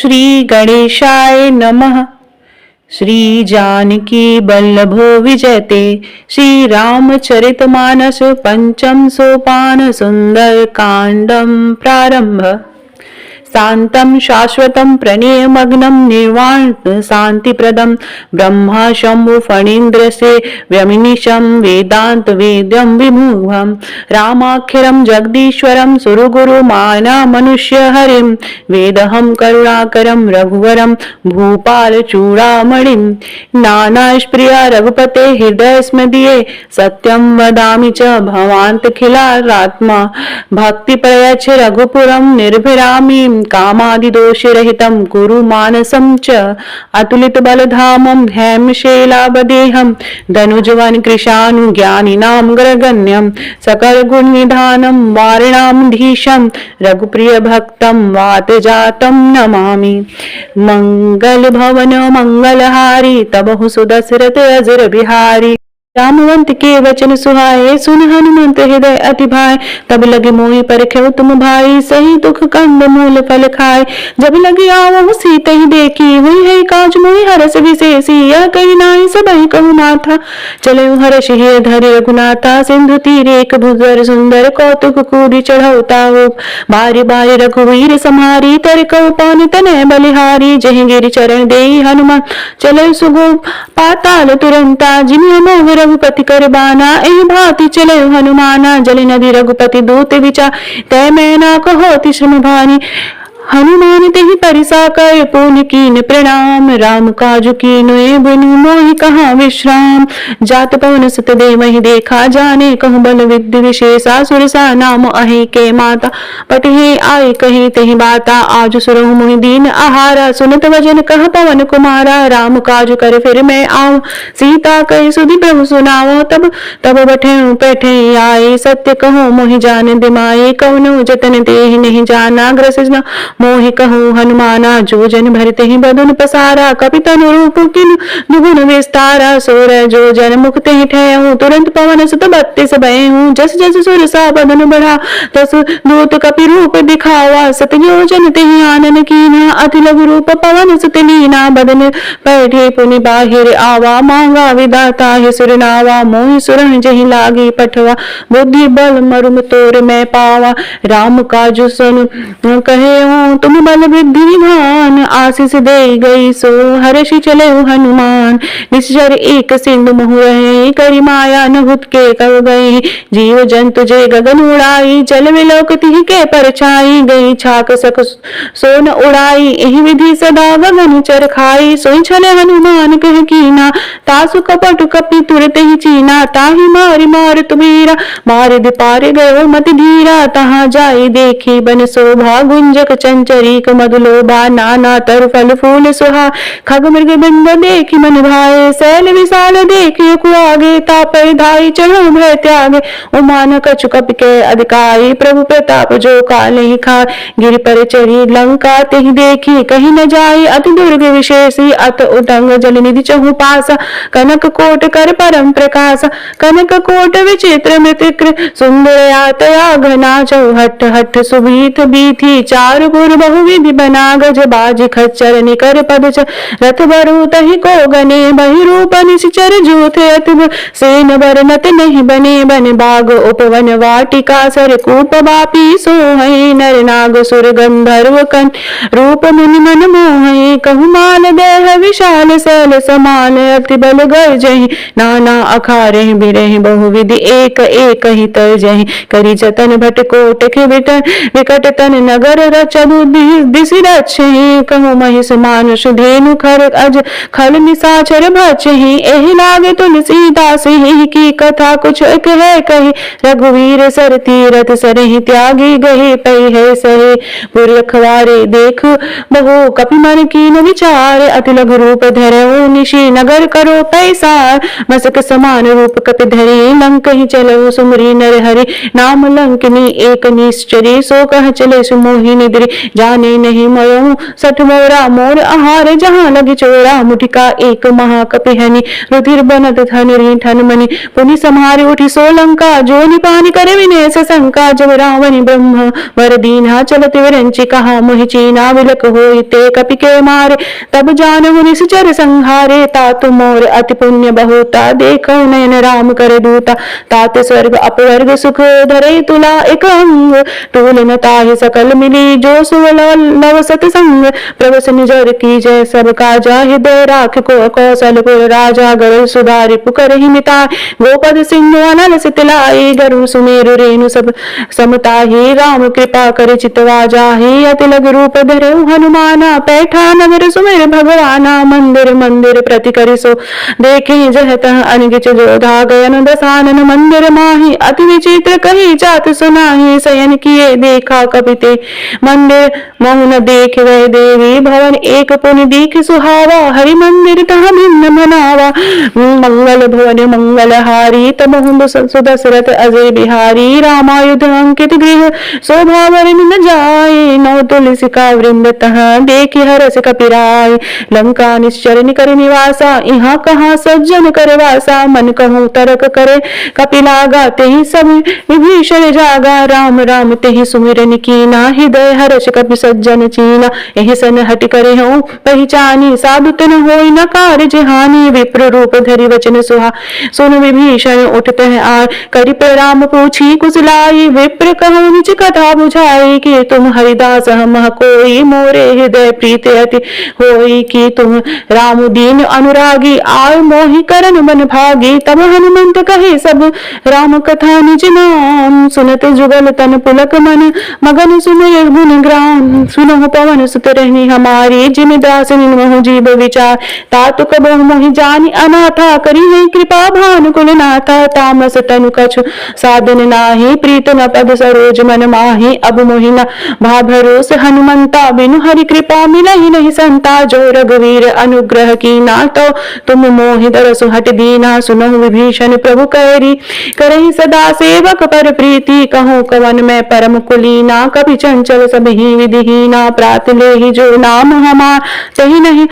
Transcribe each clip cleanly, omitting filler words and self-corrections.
श्री गणेशाय नमः। श्री जानकी बल्लभो विजयते। श्री रामचरितमानस पंचम सोपान सुंदर कांडम प्रारंभ। शांतं शाश्वतं प्रणयमग्नं निर्वाण शांतिप्रदं ब्रह्मा शंभु फणीन्द्रसे व्यमिनिशं वेदांत वेद्यं विमुहं रामाख्यरं जगदीश्वरं सुरगुरु माना मनुष्य हरिं वेदहं करुणाकरं रघुवरं भूपाल चूड़ामणिं नानास्प्रिया रघुपते हृदय स्मदीये सत्यं वदामि च भवान्तखिलात्मा भक्ति प्रयच्छ रघुपुरं निर्भिरामि कामादिदोषरहितं कुरु मानसं च अतुलित बलधामं हेमशैलावदेहं धनुजवन कृशानुज्ञानिनां ग्रगण्यं सकल गुण निधानं वारणामधीशं रघुप्रिय भक्तं वातजातं नमामि। मंगल भवन मंगलहारी तबहु सुदशरथ अजर बिहारी रामवंत के वचन सुहाए सुन हनुमंत हृदय अति भाए तब लगे मोहि परखेउ तुम भाई सही दुख कंद मूल फल खाए जब लगे आवहु सीता ही देखी हुई है काज मोहि हरस विशेषी यह कही नाहि सबहि कहु माथा चले हर्ष हे धरि रघुनाथा सिंधु तीरे एक भुजर सुंदर कौतुक कूड़ी चढ़ौता हो बारी बारी रघुवीर समारी तर कौ पौन तनय बलिहारी जहि गिरि चरण देई हनुमान चले सुगो पाताल तुरंता जिन्हि मोह रघुपति कर बाना एहि भांति चले हनुमाना जल नदी रघुपति दूत विचार तय मैना कहोति श्रम भानी हनुमान तेहि परिसा कर पुन कीन प्रणाम राम काजु कीनुए बिनु मोहि कहाँ विश्राम जात पवन सुत देवहि देखा जाने कहु बल विद्य विशेषा सुरसा नाम अहि के माता पटहे आए कही तेहि बाता आज सुरहु मोहि दीन आहारा सुनत वजन कह पवन कुमारा राम काजु कर फिर मैं आऊं सीता कही सुधि प्रभु सुनाओ तब तब बैठे बैठे आए सत्य कहो मोहि जान दिमाए कौन जतन देहि नहीं जाना ग्रस मोहि कहूँ हनुमाना जो जन भरते ही बदन पसारा कपितन रूप किन दुगुन विस्तारा सोर जो जन मुक्ते ही ठहूँ तुरंत पवन सुत 32 भय हूँ जस जस सुर सा बदन बढ़ा तस दूत कपि रूप दिखावा सत जो जन तेहि आनन कीना अति लघु रूप पवन सुत लीना बदन बैठे पुनि बाहिर आवा मांगा विदाता है सुरनावा मोहि सुरन जहि लागी पठवा बुद्धि बल मरुम तोर मैं पावा राम काजु सुन कहे तुम बल वृद्धि विधान आशीष दे गई सो हर्षि चले हनुमान निश्चर एक सिंधु मोह रहे करी माया नहुत के कव गए जीव जंतु जे गगन उड़ाई जल विलोकति के परछाई गई छाक सक सोन उड़ाई एहि विधि सदा गगन चर खाई सोई छले हनुमान कह कीना तासु कपट कपि तुरत ही चीना ताहि मारि मार तुबीरा मार दिपार गयो मति धीरा तहाँ जाई देखी बन शोभा गुंजक चंचरीक मधुलोभा नाना तर फल फूल सुहा खग मृग बिंद देखी मन भाए शैल विशाल देखी कुआगे तापर धाई चढ़ो भय त्यागे उमान कछु कपि के अधिकारी प्रभु प्रताप जो काल ही खा गिर पर चढ़ी लंका तेहि देखी कहीं न जाई अति दुर्ग विशेषी अत उदंग जल निधि चहु पासा कनक कोट कर परम प्रकाश कनक कोट विचित्र मृतिक्र सुंदर यातया घना चौहट हठ सुभीत बीथी चारु पुर बहुविधि बना गज बाज खच्चर निकर पद रथ बरु तहि को गने बहि रूप निश्चर जूथे अति सेन बरनत नहीं बने बन बाग उपवन वाटिका सर कूप बापी सोहै नर नाग सुर गंधर्व कन रूप मुनि मन मोहै कहु माल देह विशाल सैल समान अति बल गर्जहि नाना अखारे बिरहि बहुविधि एक एक ही तरजहि करी जतन भट कोट के विकट तन नगर रचबु दिसि रक्षहि कहु महिष मानुष धेनु खर अज खल निशाचर भक्षहि एहि लागे तुलसीदास ही की कथा कुछ एक है कही रघुवीर सर तीरथ सरहि त्यागी गहे पै है सहे पुर रखवारे देख बहु कपि मन कीन विचार अति लघु रूप धरऊ निशि नगर करो पैसार मसक समान रूप कपि धरे लंक ही चलो सुमरी नर हरि नाम लंकनी एक निश्चरी सो कह चले सुमोहि निद्रि जाने नहीं मरो सठ मोरा मोर आहार जहाँ लगे चोरा मुठिका एक महाकपिहनि रुधिर बनत धन ठन मणि पुनि समारे उठी सोलंका जो निपानी करे विनय सशंका जब रावण ब्रह्म वर दीना चलत विरंचि कहा मोहि चीना विलक होई ते कपि के मारे तब जानहु निश्चर संहारे तातु मोर अति पुण्य बहुता देखो नयन राम कर दूता तात स्वर्ग अपवर्ग सुख धरे तुला एक अंग टूल न ताहि सकल मिली जो सुवल लव सतसंग प्रभु निजर की जय सब काजा हृदय राख को कौशलपुर राजा गरुड़ सुधारि पुकर ही मिता गोपद सिंह अनल सितलाई गरुड़ सुमेरु रेणु सब समताहि राम कृपा कर चितवा जाहि अति लघु रूप धरे हनुमाना पैठा नगर सुमेर भगवाना मंदिर मंदिर प्रति करिसो देखे जह तह अनगिच जोधा गयन दसानन मंदिर माही अति विचित्र कही जात सुनाही शयन किए देखा कपिते मंदिर मौन देख वह देवी भवन एक पुनि दीख सुहावा हरि मंदिर तह भिन्न मनावा मंगल भवन मंगल हारी तमहुंद सुदशरथ अजय बिहारी रामायुध अंकित गृह शोभा वरण न जाए नौ तुलसी का वृंद तह देखि हरस कपिराय लंका निश्चर निकर निवासा यहाँ कहाँ सज्जन कर वासा मन कहूँ तरक करे कपिलागा तेहि सब विभीषण जागा राम राम तेहि सुमिरन कीना हृदय हर्ष कपि सज्जन चीना एहि सन हट करे हूँ पहचानी साधु तन होई न कार्य हानि विप्र रूप धरि वचन सुहा सुन विभीषण उठते हैं आ करि प्रणाम पूछी कुशलाई विप्र कहूँ निज कथा बुझाई कि तुम हरिदास हम कोई मोरे हृदय प्रीत अति होई कि तुम राम दीन अनुरागी आय मोहि करन मन भागी तब हनुमंत कहे सब राम कथा निज नाम सुनत जुगल तन पुलक मन मगन सुनय गुण ग्राम सुनहु पवन सुत रहनी हमारी जिन दास निन्महु जीव विचार तातु कबहु मोहि जानि अनाथा करी है कृपा भानु कुल नाथा तामस तनु कछु साधन नाही प्रीत न पद सरोज मन माही अब मोहि न भा भरोस हनुमंता बिनु हरि कृपा मिलहि नहीं संता जो रघुवीर अनुग्रह की ना तो तुम मोहि दरसु हट दीना सुनहु विभीषण प्रभु कैरी करहि सदा सेवक पर प्रीति कहूँ कवन में परम कुलीना कभी चंचल सब ही विधिहीना प्रात ले ही जो नाम हमार तही नहीं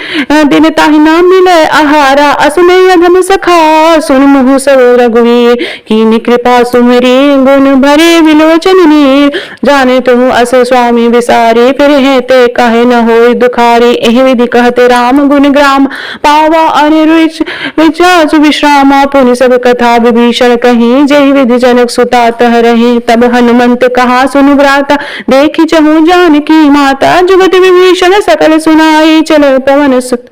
दिन ताहि नाम मिले आहारा असुने अधम सखा सुन मुहु सब रघुवीर कीनि कृपा सुमरी गुण भरे विलोचन नीर जाने तुम अस स्वामी विसारे फिर है ते कहे न होय दुखारी एहि विधि कहते राम गुण ग्राम पावा अनिरुच विचार विश्रामा पुनि सब कथा विभीषण कही जय विधि जनक सुता तह रही तब हनुमंत कहा सुनु भ्राता देखी चहु जानकी माता जुगत विभीषण सकल सुनाई चल पवन सुत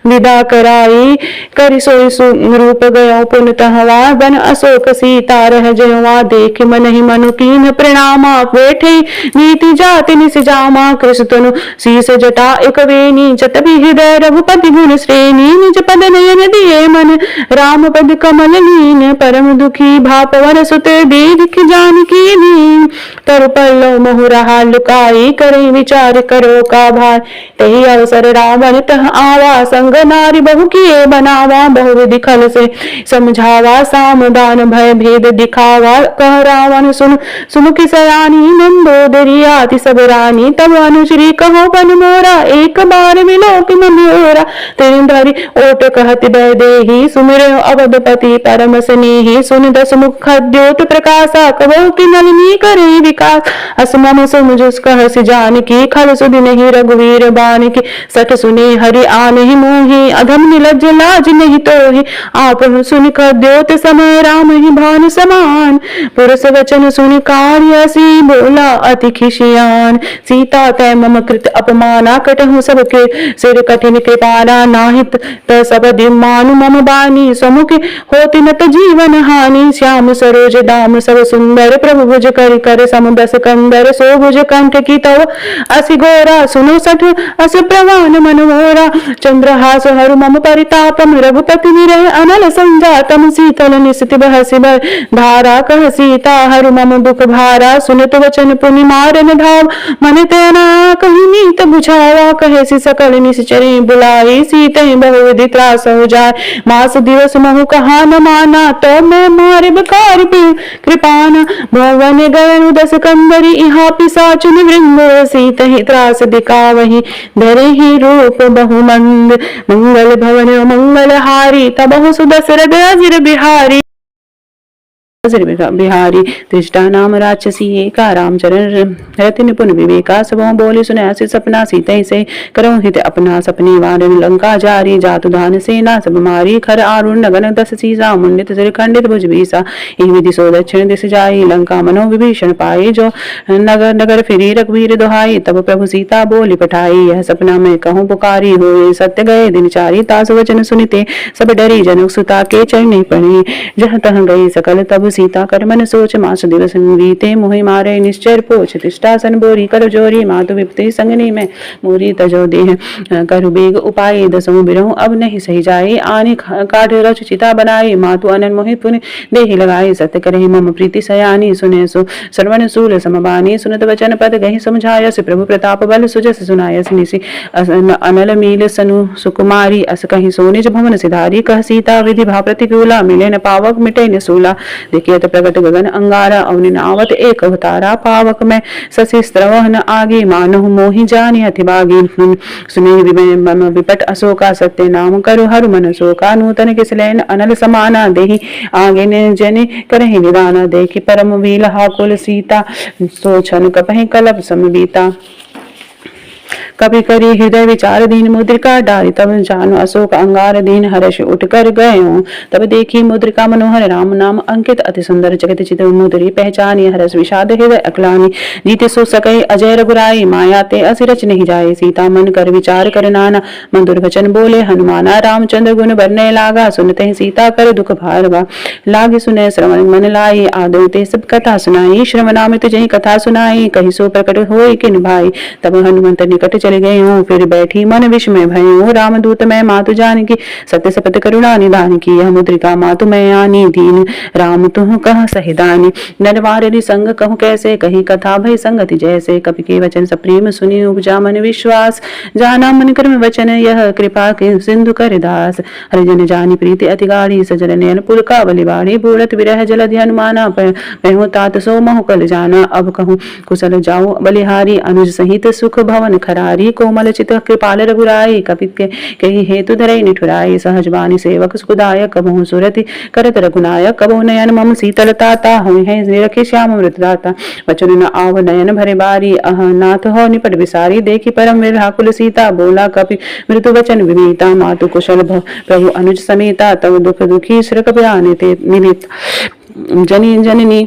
विदा कराई करि सोई रूप गयो पुनः बन अशोक सीता रह जयवा देख मन ही मनु कीन प्रणामा बैठे नीति जाति निस जामा कृष तनु शीस जटा एक वेणी जत भी हृदय रघुपति गुण श्रेणी निज पद नयन दिए मन राम पद कमल लीन परम दुखी भा पवन सुत देख जानकी दीन तर पल्लो मोहु रहा लुकाई करे विचार करो का भाई तही अवसर रावण तह आवा संग नारी बहु किए बनावा बहु विधि खल से समझावा सामदान भय भेद दिखावा कह रावण सुन सुमुखी सयानी नंदोदरी आति सब रानी तब अनुश्री कहो बन मोरा एक बार विलोक मनोरा तेरे धरि ओट कहत बह देहि सुमिर अवधपति परम स्नेहि सुन दस मुख खद्योत प्रकाशा कबो की नलिनी करे विकास असमम सुमुझुस कह सि जानकी खल सुधि नहीं रघुवीर बान की सठ सुने हरि आन ही मोहि अधम निलज्ज लाज नहीं तोहि आप सुन खद्योत समय राम ही भानु समान पुरुष वचन सुन कार्यसी बोला अति खिशियान सीता तय मम कृत अपमाना कटहु सबके सिर कठिन कृपाना नाहित त सब दिमानु मम बानी समुख होति न त जीवन हानि श्याम सरोज दाम सब सुंदर प्रभु भुज कर कर समुदस कंदर सो भुज कंठ की तव असि गोरा सुनो सठ अस प्रवान मनोरा चंद्रहास हरु मम परितापम रघुपति निरह अनल संजातम शीतल निशित बहसि भर धारा कह सीता हरु मम दुख भारा सुनत वचन पुनि मारन धाव मन तेना कहीं नीत बुझावा कहे सि सकल निश्चरे बुलाई सीते बहु विधि त्रास हो जाए मास दिवस महु कहा न माना तो मैं मारे बकार कृपाना भवन गयनु दस कंदरी इहा पिसाचु निवृंग सीत ही त्रास दिखावही, धरे ही रूप बहुमंद, मंगल भवन मंगलहारी, तबहु सुदशरथ अजिर बिहारी। बिहारी दृष्टा नाम राक्षसी एका, रामचरण रति निपुण विवेका, सबों बोले सुने सपना, सीते से करो हित अपना, सपने वारन लंका जारी, जातु धान सेना सब मारी, खर आरुण नगन दस सीसा, मुंडित सिर खंडित भुज बीसा, एवं दिशो दक्षिण दिश जाई, लंका मनो विभीषण पाई, जो नगर नगर फिरी रघुवीर दुहाई, तब प्रभु सीता बोली पठाई, यह सपना मैं कहूँ पुकारी होए, सत्य गए दिन चारी, तासु वचन सुनिते सब डरी, जनक सुता के चरणी पड़ी, जहाँ तहाँ गई सकल तब सीता कर मन सोच, मास दिवस बीते मोहि मारे निश्चर पोछ, तिष्ठा सन बोरी कर जोरी, मातु विपति संगनी में मोरी तजो देह, करु बेग उपाय दसों बिरहु अब नहीं सही जाए, आने काट रच चिता बनाए, मातु अनन मोहि पुनि देहि लगाए, सत्य करहि मम प्रीति सयानी, सुने सो श्रवण सूल समबानी, सुनत वचन पद गहि समझायस, प्रभु प्रताप बल सुजस सुनायस, निसि अनल मील सनु सुकुमारी, अस कहि सोनिज भवन सिधारी, कह सीता विधि भा प्रतिकूला, मिले न पावक मिटे न सूला, देखिए प्रगट गगन अंगारा, अवनि नावत एक अवतारा, पावक में शशि स्त्रवहन आगे, मानहु मोहि जानि अति बागी, सुने विपट अशोका, सत्य नाम करु हरु मन शोका, नूतन किसलैन अनल समाना, देहि आगे ने जनि करहि निदाना, देखि परम वील हाकुल सीता, सोचन कपहि कलप समबीता, कभी करी हृदय विचार दीन मुद्रिका डारी, तब जानो अशोक अंगार दीन, हर्ष उठ कर गए हूँ, तब देखी मुद्रिका मनोहर, राम नाम अंकित अति सुंदर, जगत चित मुद्री पहचानी, हर्ष विषाद हृदय अकलानी, जीते सो सकई अजय रघुराई, माया ते असिरच नहीं जाए, सीता मन कर विचार कर नाना, मधुर वचन बोले हनुमाना, रामचंद्र गुण बरने लागा, सुनते सीता कर दुख भारवा, लागे सुने श्रवण मन लाई, आदो ते सब कथा सुनाई, श्रवणामित जही कथा सुनाई, कही सो प्रकट होई किन भाई, तब हनुमंत निकट चले गए हूँ, फिर बैठी मन विषमय भय हूँ, रामदूत मैं मातु जान की, सत्य सपत करुणा निदान की, यह मुद्रिका मातु मैं आनी दीन, राम तुह कह सहिदानी, नरवारी संग कहूँ कैसे, कही कथा भय संगति जैसे, कपि के वचन सप्रेम सुनी, उपजा मन विश्वास, जाना मन कर्म वचन, यह कृपा के सिंधु कर दास, हरिजन जानी प्रीति अति गाढ़ी, सजल नयन पुर का बलिबाड़ी, बूढ़त विरह जलधि हनुमाना, पहु तात सो महु कल जाना, अब कहूँ कुशल जाऊं बलिहारी, अनुज सहित सुख भवन खरारी, कोमल चित कृपाल रघुराई, कपि के कही हेतु धरई निठुराई, सहज बानी सेवक सुखदायक, कबहु सुरति करत रघुनायक, कबहु नयन मम शीतलताता, हुई है निरखे श्याम मृतदाता, वचन न आव नयन भरे बारी, अह नाथ हो निपट विसारी, देखी परम विरहाकुल सीता, बोला कपि मृत्यु वचन विनीता, मातु कुशल प्रभु अनुज समेता, तव दुख दुखी श्र कपियाने ते निमित, जनी जननी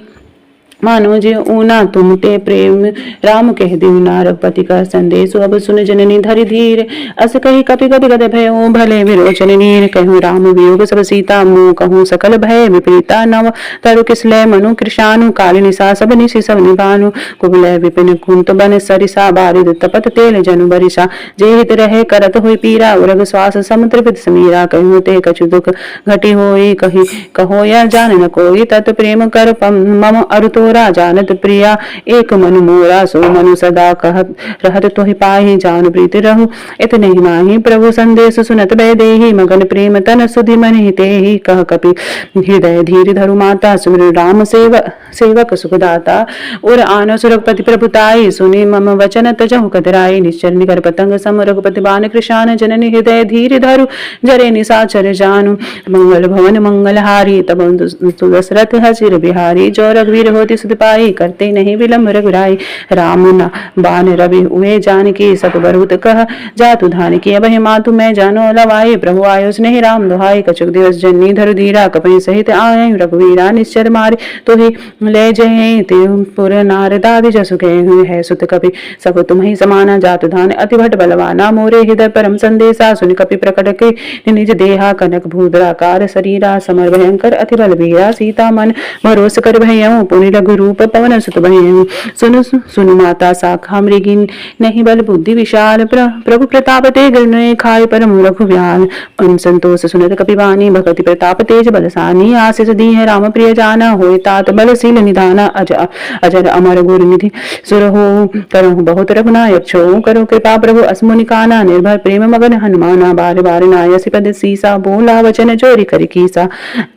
मानो जे ऊना तुम ते प्रेम, राम कह दीना रघुपति का संदेश, अब सुन जननी धरि धीर, अस कही कपि कपि गद भयो, भले विरोचन नीर, कहूँ राम वियोग सब सीता, मुँह कहूँ सकल भय विपरीता, नव तरु किसलय मनु कृषानु, काल निशा सब निशि सब निभानु, कुबलय विपिन कुंत बन सरिसा, बारिद तपत तेल जनु बरिसा, जे हित रहे करत होई पीरा, उरग श्वास समुद्र समीरा, कहूँ ते कछु दुख घटी होई, कही कहो या जान न कोई, तत् प्रेम कर मम अरुतो जानत प्रिया, एक मनु मोरा, सो मनु सदा कहत रहत तोहि पाहि, जान प्रीत रहु इतने ही माही, प्रभु संदेश सुनत बैदेही, मगन प्रेम तन सुधि मन हितेहि, कह कपि हृदय धीर धरु माता, सुमिर राम सेवक सुखदाता, और आन सुरगपति प्रभुताई, सुनि मम वचन तजहु कतराई, निश्चर निकर पतंग सम रघुपति बान कृशान, जननी हृदय धीर धरु जरे निशाचर जानु, मंगल भवन मंगलहारी, तब दशरथ हसिर बिहारी, जो रघुवीर होती सुध पाई, करते नहीं विलम्ब रघुराई, राम न बान रवि उहे जान की, सत बरुत कह जातु धान की, अब मातु मैं जानो लवाई, प्रभु आयो स्नेह राम दुहाई, कछुक दिवस जननी धरु धीरा, कपि सहित आए रघुवीरा, निश्चर मारे तो ही ले जय, ते पुर नारदादि जसु गए है, सुत कपि सब तुम्हि समाना, जातु धान अति भट बलवाना, मोरे हृदय परम संदेशा, सुन कपि प्रकट के निज देहा, कनक भूद्राकार शरीरा, समर भयंकर अति बल वीरा, सीता मन भरोस कर भयऊ, पुनि लघु रूप पवन सुत भयऊ, सुनु सुनु माता साखा मृगी, नहीं बल बुद्धि विशाल, प्रभु प्रताप ते गृणे खाय परम रघुव्याल, अन संतोष सुनत कपिवानी, भगति प्रताप तेज बलसानी, आशीष दी है राम प्रिय जाना, होय तात बलशील निधाना, अजर अमर गुर निधि सुर हो, करहु बहुत रघुनायक छो, करो कृपा प्रभु असमुनि काना, निर्भय प्रेम मगन हनुमाना, बार बार नायसि पद सीसा, बोला वचन जोरी करि कीसा,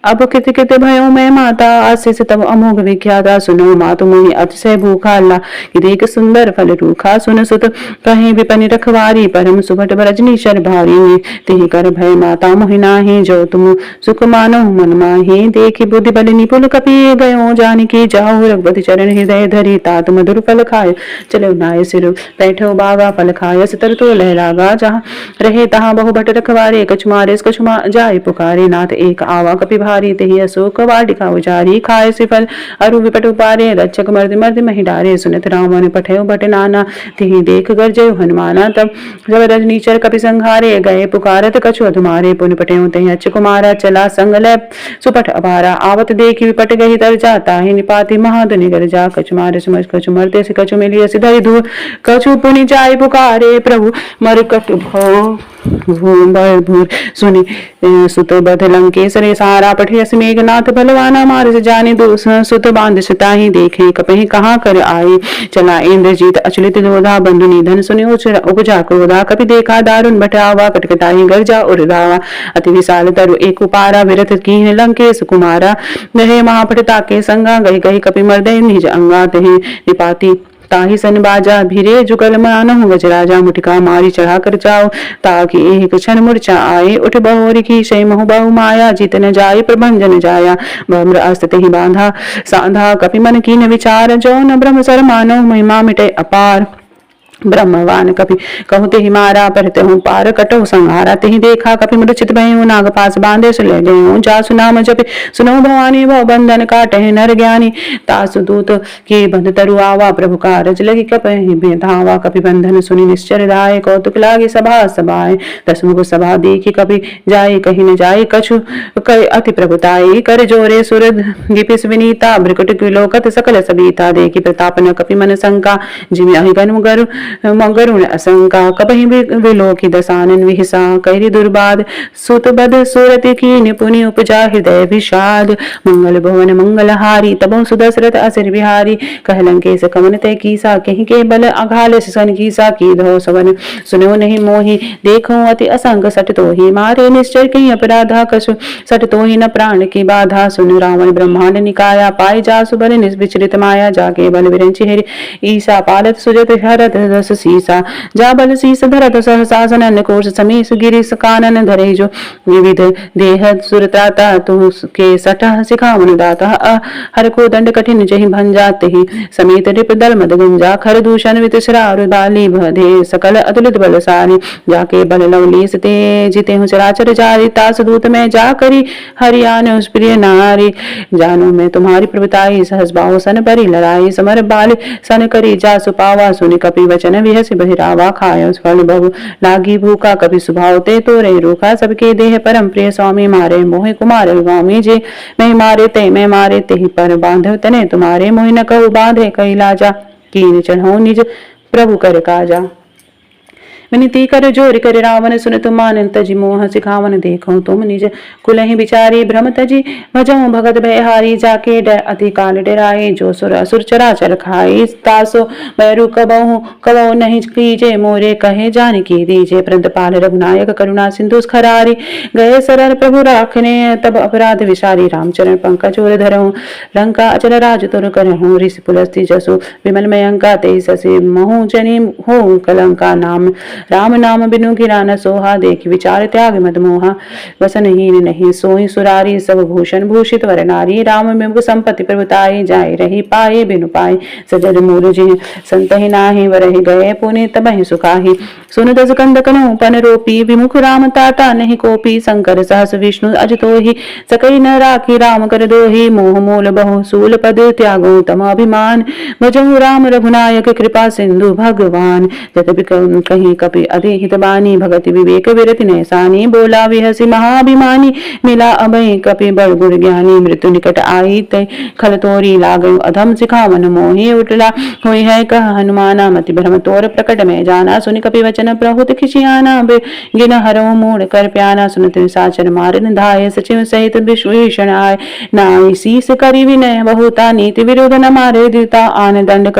अब कित कित भयो मैं माता, आशीष तब अमोघ विख्याता, सुनो मातु मोहि अतिशय भूखा ला कि देख सुंदर फल रूखा सुन सुत कहीं विपनि रखवारी परम सुभट रजनी शर भारी तिहि कर भय माता मोहि नाही जो तुम सुख मानो मन माही देखी बुद्धि बल निपुल कपि गयो जानकी जाहु रघुपति चरण हृदय धरी तात मधुर फल खाय चलो नाय सिर बैठो बागा फल खाय सतर तो लहरागा जहाँ रहे तहाँ बहु भट रखवारे कछु मारे कछु जाय पुकारे नाथ एक आवा कपि भारी तेहि अशोक वाटिका उजारी खाए से फल अरु विपट उपारे रक्षक मर्द मर्द मही डारे सुनत रावण पठयो भट नाना तिहि देख गरजय हनुमाना तब जब रजनीचर कपि संहारे गए पुकारत कछु अधुमारे पुन पठयो तहि अच्छ कुमारा चला संग लय सुपट अभारा आवत देखी विपट गही तर जाता ही निपाति महाधनि गर जा कछु मारे समझ कछु मरते से कछु मिलिय सिधरि दूर कछु पुनि जाय पुकारे प्रभु मरकट भो भूर सुनि सुत बध लंकेसर सारा पठियस मेघनाथ बलवाना मार जाने दो सुत बांध सिताही देखे कपहि कहाँ कर आए चला इंद्रजीत अचलित जोधा बंधु निधन सुनि उपजा क्रोधा कपि देखा दारुण बटावा कटकटाही गर्जा उर्धावा अति विशाल तरु एक उपारा विरथ कीन लंकेश कुमारा रहे महापटता के संगा गही गही कपि मर्दय निज अंगा तहे निपाती ताहि सन बाजा भिरे जुगल मानहु गजराजा मुटिका मारी चढ़ा कर जाओ ताकि एक क्षण मूर्छा आए उठ बहोरी की शय महु बहु माया जीत न जाय प्रभंजन जाया भ्रम अस्ति ही बांधा साधा कपि मन कीन विचार जो न ब्रह्म सर मानो महिमा मिटे अपार ब्रह्मवान कपि कहते ही मारा परते हूँ पार कटो संहारा तेहि देखा कपि मूर्छित भयउ नाग पास बांधे सुले गयो जा सुनाम जपि सुनो भवानी भव बंधन काटे नर ज्ञानी तासु दूत के बंध तरु आवा प्रभु कारज लगी कपहि बेधावा कपि बंधन सुनि निश्चर दाय कौतुक लागे सभा सभाए दसमुख सभा देखी कपि जाय कहीं न जाय कछु कय अति प्रभुताई कर जोरे सुरद गिपिस विनीता भ्रकुट विलोकत सकल सबीता देखी प्रताप न कपि मन शंका जिमि अहिगन गरु मगरुण असंका कबहि विलोकी दसानन विहिसा कैरि दुर्बाद सुत बद सुरति की निपुनि उपजा हृदय विषाद मंगल भवन मंगलहारी तबो सुदशरथ असर बिहारी कहलंकेश कमन तय कीसा कहीं के बल अघाल सन कीसा की धो सवन सुनो नहीं मोहि देखो अति असंग सट तो ही मारे निश्चय कहीं अपराधा कसु सट तो ही न प्राण की बाधा सुन रावण ब्रह्मांड निकाया पाए जा सुबल निविचलित माया जाके बल विरंचि हेरि ईसा पालत सुजत हरत दस सीसा जा बल शीस धरत सहसासन कोश समीस गिरिस कानन धरे जो विविध देह सुरताता तु के सठा सिखावन दाता हर को दंड कठिन जहि भंजाते ही समेत रिप दल मद गुंजा खर दूषण वितश्रा बाली भधे सकल अतुलित बलसारी जाके बल लवलीस ते जिते हूँ चराचर जारी तास दूत में जा करी हरियान उस प्रिय नारी जानो मैं तुम्हारी प्रभुताई सहस बाहु सन परी लड़ाई समर बाल सन करी जा सुपावा सुनि कपि वचन विहस बहिरावा खाय फल बहु लागी भूखा कभी स्वभाव ते तो रही रूखा सबके देह परम प्रिय स्वामी मारे मोहि कुमार स्वामी जे मैं मारे ते मैं मारे ते ही पर बांधव तने तुम्हारे मोहि न कहु बांधे कई लाजा कीन चढ़ो निज प्रभु कर काजा विनती कर जोर कर रावण सुन तुम मान तजी मोह सिखावन देखो तुम निज कुलहि बिचारी भ्रम तजी भजऊ भगत भयहारी जाके डर अति काल डराए जो सुर असुर चराचर खाई तासो बैरु कबहु कबहु नहीं कीजे मोरे कहे जान की दीजे प्रंतपाल रघुनायक करुणा सिंधु खरारी गए सरल प्रभु राखने तब अपराध विशारी रामचरण पंकज उर धरऊं लंका अचल राज तुर करहूं ऋषि पुलस्ति जसु विमल मयंका ते ससी महु जनी हो कलंका नाम राम नाम बिनु गिरा न सोहा देखी विचार त्याग मद मोहा वसनहीन नहीं सोई सुरारी सब भूषण भूषित वर नारी राम मिमुख संपत्ति प्रभुताई जाय रही पाए बिनु पाए सजद मूल जी संतहि नाहि वरहि गए पुनि तबहि सुखाहि सुन दस कंदकनु पन रोपी विमुख राम ताता नहीं कोपी शंकर सहस विष्णु अजतो ही सकई न राखी राम कर दोहि मोह मूल बहु सूल पद त्यागो तम अभिमान भजहु राम रघुनायक कृपा सिंधु भगवान जतपि कहीं कपि अधिहित बानी भगति विवेक विरति नैसानी बोला विहसी महाभिमानी मिला अभय कपि बड़ गुण ज्ञानी मृत्यु निकट आई तय खल तोरी लागयो अधम सिखावन मोहि उठला हुई है कह हनुमाना मति भ्रम तोर प्रकट में जाना सुनि कपि वचन बचन प्रहुत खिचियाना गिन हरो मूड कर प्याना सुनत निशाचर मार निधाय सचिव सहित विश्वेषण आय नाई शीस करी विनय बहुता नीति विरोध न मारे द्विता आन दंड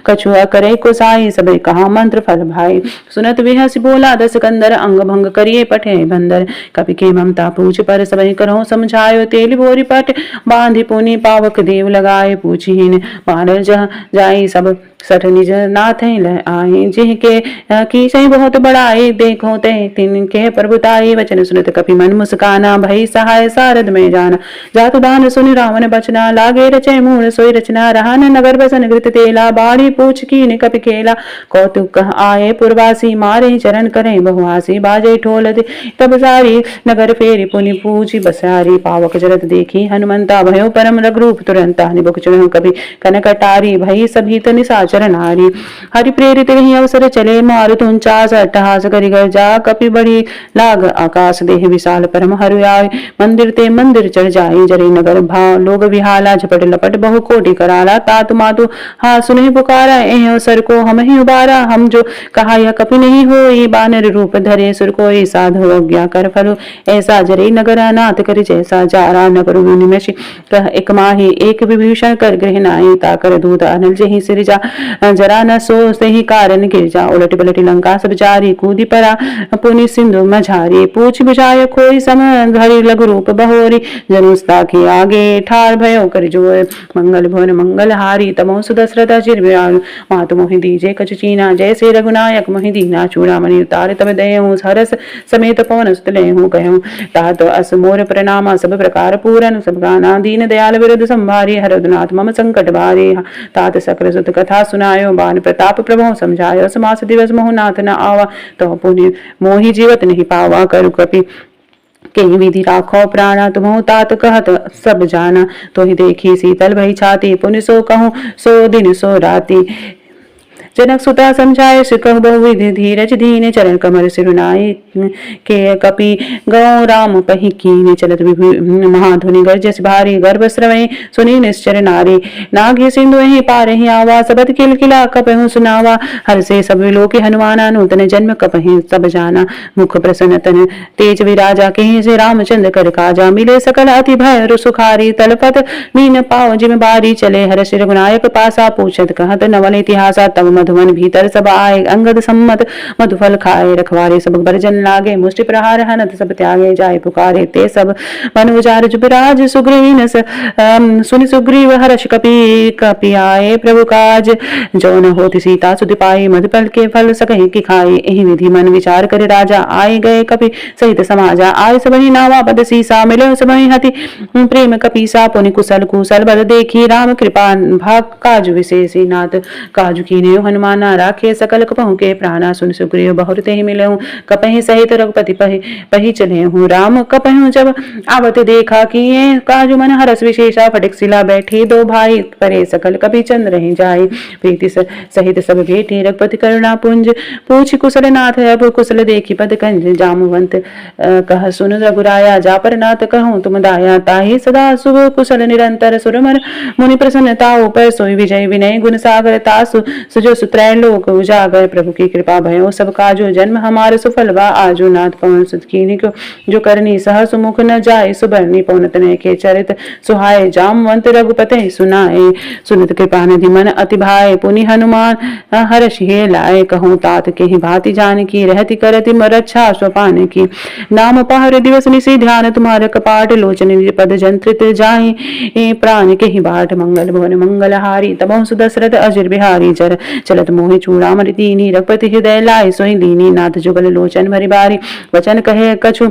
कछुआ करे कुसाई सब कहा मंत्र फल भाई सुनत विहस बोला दस कंदर अंग भंग करिए पठे बंदर कपि के ममता पूछ पर सबई करो समझायो तेल बोरी पट बांधि पुनि पावक देव लगाए पूछहीन मारल जह जाई सब सठ निज नाथ आए जिह के की सही बहुत बड़ाई देखो ते तिन के प्रभुताई वचन सुनत कपि मन मुस्काना भई सहाय सारद में जाना जातु दान सुनि रावण बचना लागे रचे मूल सोई रचना रहन नगर बसन घृत तेला बाड़ी पूछ कीन कपि खेला कौतुक कह आए पुरवासी मारे चरण करें बहुआसी बाजे ठोल दे तब सारी नगर फेरी पुनि पूछी बसारी पावक जरत देखी हनुमंता भयो परम रघुरूप तुरंता निबुक चढ़ कभी कनकटारी भई सभी तनि साचर नारी हरि प्रेरित रही अवसर चले मारुत 49 अट्टहास करि गर्जा कपि बड़ी लाग आकाश देह विशाल परम हरु आए मंदिर ते मंदिर चढ़ जाए जरे नगर भाव लोग विहाला झपट लपट बहु कोटि कराला तातु मातु हा सुने पुकारा एह अवसर को हम ही उबारा हम जो कहा यह कपि नहीं होई बानर रूप धरे सुर कोई साधु अज्ञा कर फलो ऐसा जरे नगर अनाथ कर जैसा जारा नगर निमेश कह एक माही एक विभीषण कर गृह नाई ताकर दूत अनल जही सिरजा जरा न सो सही कारण गिरजा उलट पलट लंका सब जारी कूदी परा पुनि सिंधु मझारी पूछ बुझाय कोई सम धरि लघु रूप बहोरी जनुस्ता के आगे ठार भयो कर जो मंगल भवन मंगल हारी तमो सुदशरथ चिर मातु मोहि दीजे कछु चीना जैसे रघुनायक मोहि दीना चूड़ामणि उतार तब दयहूँ हरस समेत पवन सुत लेहूँ कहूँ तात अस मोर प्रणामा सब प्रकार पूरन सब गाना दीन दयाल विरुद्ध संभारी हरदनाथ मम संकट भारी तात सकल सुत कथा सुनायो बान प्रताप प्रभो समझायो समास दिवस मोह नाथ न आवा तो पुण्य मोहि जीवत नहीं पावा करु कपि कहीं विधि राखो प्राणा तुम तात कहत सब जाना तो ही देखी शीतल भई छाती पुनि सो कहूँ सो दिन सो राती जनक सुता समझाए सुकह बहुविधि धीरज दीन चरण कमर सिरुनाई के कपि गौ राम पही कीने चलत महाधुनि गर्जस भारी गर्भ स्रवै सुनी निश्चर नारी नागी सिंधु ही पार ही आवा सबद किल किला कपहु सुनावा हर से सब लोके हनुमाना नूतन जन्म कपहि सब जाना मुख प्रसन्न तन तेज विराजा कहीं से रामचंद्र कर काजा मिले सकल अति भय सुखारी तलपत मीन पाव जिम बारी चले हर श्री रघुनायक पासा पूछत कहत नवल इतिहासा तब मधुवन भीतर सब आए अंगद सम्मत मधुफल खाए रखवारे सब बरजन लागे मुष्टि प्रहार हनत सब त्यागे जाए पुकारे ते सब मन उजार जुबराज सुग्रीव सुनि सुग्रीव हर्ष कपि आए प्रभु काज जो न होति सीता सुधि पाई मधुफल के फल सकहि की खाए एहि विधि मन विचार करे राजा आए गए कपि सहित समाजा आए सबहि नावा पद सीसा मिले सबहि हति प्रेम कपीसा पुनि कुशल कुशल बल देखी राम कृपा भाग काजु विशेषी नाथ काजु कीने हनुमाना राखे सकल कपहु के प्राणा सुन सुग्रीव बहुत ही मिलऊं कपहि सहित रघुपति पही चले हूँ राम कपहु जब आवत देखा कि ये काजु मन हरस विशेषा फटिक सिला बैठे दो भाई परे सकल कपि चंद रही जाए प्रीति सहित सब भेटे रघुपति करुणा पुंज पूछ कुशल नाथ अब कुशल देखी पद कंज जामवंत कह सुन रघुराया जा पर नाथ कहूँ तुम दाया ताहि सदा शुभ कुशल निरंतर सुरमन मुनि प्रसन्नता ऊपर सोई विजय विनय गुण सागर तासु सुजो सुत्रय लोक उजागर प्रभु की कृपा भयो सब काजो जन्म हमारे सुफल वा आजो नाथ पवन सुत कीनी को जो करनी सह सुमुख न जाए सुबरनी पवन तनय के चरित सुहाय जामवंत रघुपते सुनाए सुनत कृपा निधि मन अति भाए पुनि हनुमान हर्ष हे लाए कहूँ तात के ही भांति जान की रहती करति रक्षा स्वपान की नाम पहर दिवस निशि ध्यान तुम्हारे कपाट लोचन पद जंत्रित जाहि प्राण के ही बाट मंगल भवन मंगल हारी तबो सुदशरथ अजिर बिहारी जर चलत मोहि चूड़ामणि दीनी रघुपति हृदय लाए सोई लीनी नाथ जुगल लोचन भरि बारी वचन कहे कछु